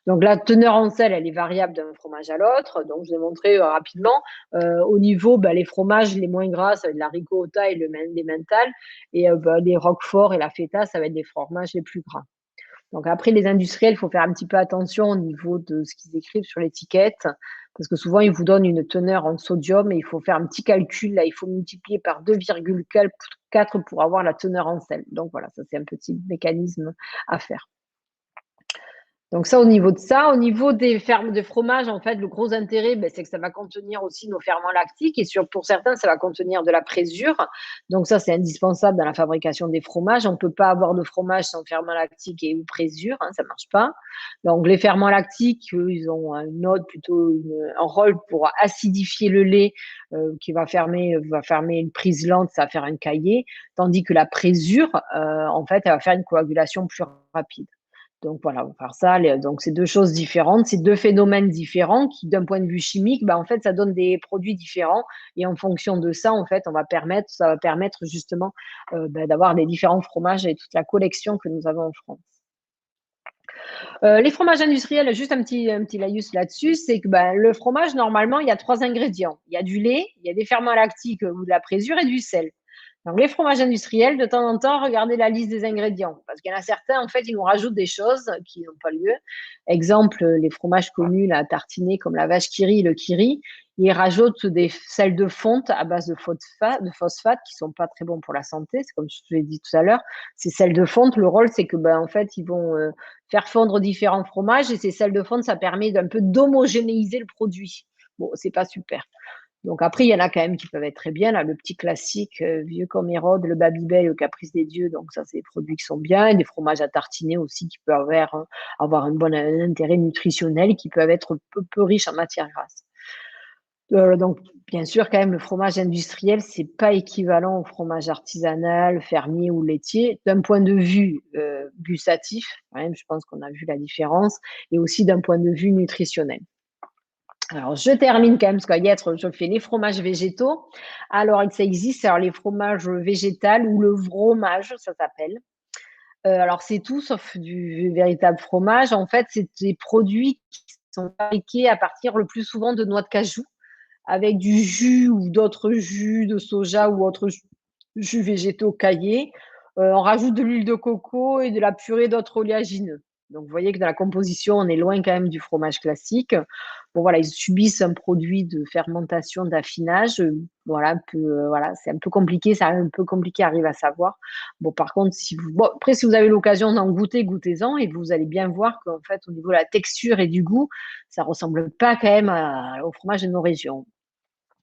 Donc, la teneur en sel, elle est variable d'un fromage à l'autre. Donc, je vais montrer rapidement. Au niveau, les fromages les moins gras, ça va être la ricotta et l'emmental. Et les roquefort et la feta, ça va être des fromages les plus gras. Donc après, les industriels, il faut faire un petit peu attention au niveau de ce qu'ils écrivent sur l'étiquette, parce que souvent, ils vous donnent une teneur en sodium et il faut faire un petit calcul. Là, il faut multiplier par 2,4 pour avoir la teneur en sel. Donc voilà, ça c'est un petit mécanisme à faire. Donc ça, au niveau de ça, au niveau des fermes de fromage, en fait, le gros intérêt, c'est que ça va contenir aussi nos ferments lactiques et pour certains, ça va contenir de la présure. Donc ça, c'est indispensable dans la fabrication des fromages. On ne peut pas avoir de fromage sans ferments lactiques et ou présure, ça ne marche pas. Donc les ferments lactiques, eux, ils ont un rôle pour acidifier le lait qui va fermer une prise lente, ça va faire un caillé, tandis que la présure, en fait, elle va faire une coagulation plus rapide. Donc voilà, on va faire ça. Donc c'est deux choses différentes, c'est deux phénomènes différents qui, d'un point de vue chimique, en fait, ça donne des produits différents. Et en fonction de ça, en fait, ça va permettre justement d'avoir les différents fromages et toute la collection que nous avons en France. Les fromages industriels, juste un petit laïus là-dessus, c'est que le fromage, normalement, il y a 3 ingrédients. Il y a du lait, il y a des ferments lactiques ou de la présure et du sel. Donc, les fromages industriels, de temps en temps, regardez la liste des ingrédients. Parce qu'il y en a certains, en fait, ils nous rajoutent des choses qui n'ont pas lieu. Exemple, les fromages connus, la tartinée, comme la vache qui rit, le kiri, ils rajoutent des sels de fonte à base de phosphate qui sont pas très bons pour la santé. C'est comme je l'ai dit tout à l'heure. Ces sels de fonte, le rôle, c'est que, en fait, ils vont faire fondre différents fromages et ces sels de fonte, ça permet d'un peu d'homogénéiser le produit. Bon, c'est pas super. Donc après, il y en a quand même qui peuvent être très bien. Là, le petit classique, vieux comme Hérode, le Babybel, le Caprice des dieux. Donc ça, c'est des produits qui sont bien. Et des fromages à tartiner aussi qui peuvent avoir un bon intérêt nutritionnel, qui peuvent être peu riches en matière grasse. Donc bien sûr, quand même, le fromage industriel, c'est pas équivalent au fromage artisanal, fermier ou laitier, d'un point de vue gustatif. Quand même, je pense qu'on a vu la différence, et aussi d'un point de vue nutritionnel. Alors, je termine quand même, parce qu'il y a je fais les fromages végétaux. Alors, ça existe, alors les fromages végétaux ou le fromage, ça s'appelle. Alors, c'est tout sauf du véritable fromage. En fait, c'est des produits qui sont fabriqués à partir le plus souvent de noix de cajou. avec du jus ou d'autres jus de soja ou autres jus végétaux caillés. On rajoute de l'huile de coco et de la purée d'autres oléagineux. Donc, vous voyez que dans la composition, on est loin quand même du fromage classique. Bon, voilà, ils subissent un produit de fermentation, d'affinage. Voilà, voilà, c'est un peu compliqué, c'est un peu compliqué, arrive à savoir. Bon, par contre, après, si vous avez l'occasion d'en goûter, goûtez-en et vous allez bien voir qu'en fait, au niveau de la texture et du goût, ça ressemble pas quand même au fromage de nos régions.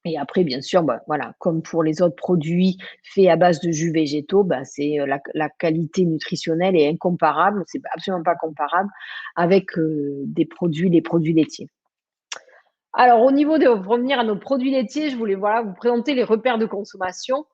Et après, bien sûr, bah, voilà, comme pour les autres produits faits à base de jus végétaux, bah, c'est la qualité nutritionnelle est incomparable, c'est absolument pas comparable avec les produits laitiers. Alors, au niveau pour revenir à nos produits laitiers, je voulais voilà, vous présenter les repères de consommation.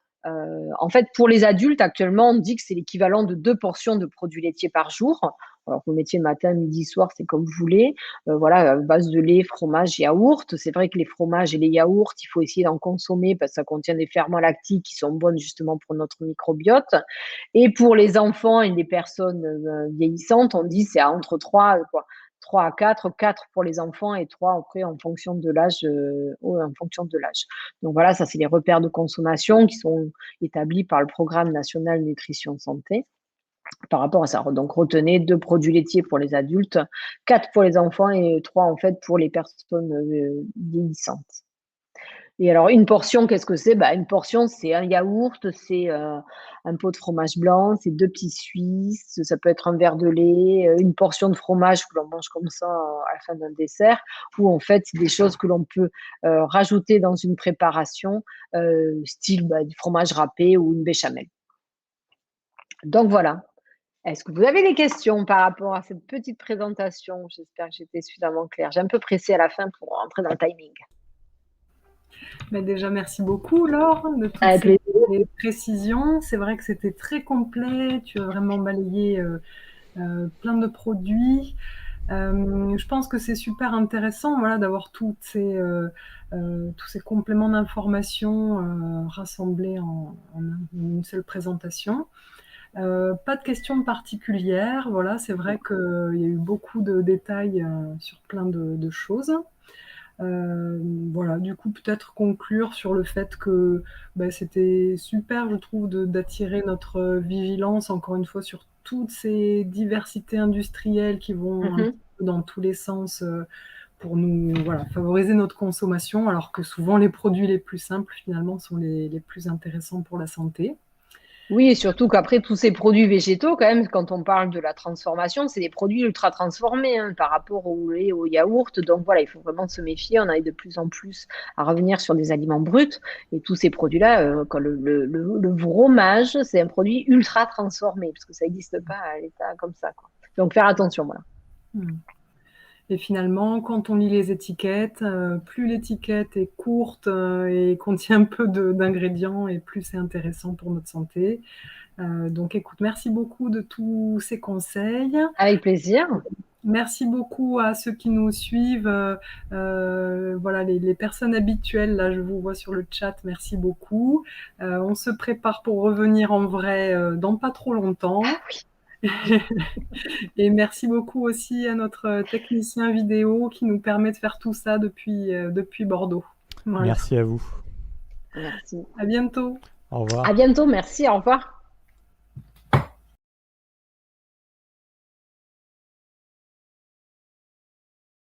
En fait, pour les adultes, actuellement, on dit que c'est l'équivalent de 2 portions de produits laitiers par jour. Alors, vous mettiez matin, midi, soir, c'est comme vous voulez. Voilà, à base de lait, fromage, yaourt. C'est vrai que les fromages et les yaourts, il faut essayer d'en consommer parce que ça contient des ferments lactiques qui sont bonnes justement pour notre microbiote. Et pour les enfants et les personnes vieillissantes, on dit c'est entre 3 à 4, 4 pour les enfants et 3 après en fonction de l'âge. En fonction de l'âge. Donc voilà, ça c'est les repères de consommation qui sont établis par le Programme national nutrition santé par rapport à ça. Donc retenez 2 produits laitiers pour les adultes, 4 pour les enfants et 3 en fait pour les personnes vieillissantes. Et alors, une portion, qu'est-ce que c'est? Une portion, c'est un yaourt, c'est un pot de fromage blanc, c'est 2 petits Suisses, ça peut être un verre de lait, une portion de fromage que l'on mange comme ça à la fin d'un dessert, ou en fait, c'est des choses que l'on peut rajouter dans une préparation, style du fromage râpé ou une béchamel. Donc voilà. Est-ce que vous avez des questions par rapport à cette petite présentation? J'espère que j'étais suffisamment claire. J'ai un peu pressé à la fin pour rentrer dans le timing. Mais déjà, merci beaucoup, Laure, de toutes Avec ces plaisir. précisions. C'est vrai que c'était très complet. Tu as vraiment balayé plein de produits. Je pense que c'est super intéressant, voilà, d'avoir tous ces compléments d'information rassemblés en une seule présentation. Pas de questions particulières, voilà, c'est vrai qu'il y a eu beaucoup de détails sur plein de choses. Voilà, du coup, peut-être conclure sur le fait que c'était super, je trouve, d'attirer notre vigilance, encore une fois, sur toutes ces diversités industrielles qui vont un petit peu dans tous les sens pour nous voilà, favoriser notre consommation, alors que souvent les produits les plus simples, finalement, sont les plus intéressants pour la santé. Oui, et surtout qu'après, tous ces produits végétaux, quand même, quand on parle de la transformation, c'est des produits ultra transformés par rapport au lait, au yaourt. Donc voilà, il faut vraiment se méfier. On arrive de plus en plus à revenir sur des aliments bruts. Et tous ces produits-là, quand le fromage, c'est un produit ultra transformé, parce que ça n'existe pas à l'état comme ça, quoi. Donc faire attention, voilà. Et finalement, quand on lit les étiquettes, plus l'étiquette est courte et contient peu d'ingrédients, et plus c'est intéressant pour notre santé. Donc écoute, merci beaucoup de tous ces conseils. Avec plaisir. Merci beaucoup à ceux qui nous suivent. Voilà, les personnes habituelles, là, je vous vois sur le chat, merci beaucoup. On se prépare pour revenir en vrai dans pas trop longtemps. Et merci beaucoup aussi à notre technicien vidéo qui nous permet de faire tout ça depuis Bordeaux. Voilà. Merci à vous. Merci. À bientôt. Au revoir. À bientôt. Merci. Au revoir.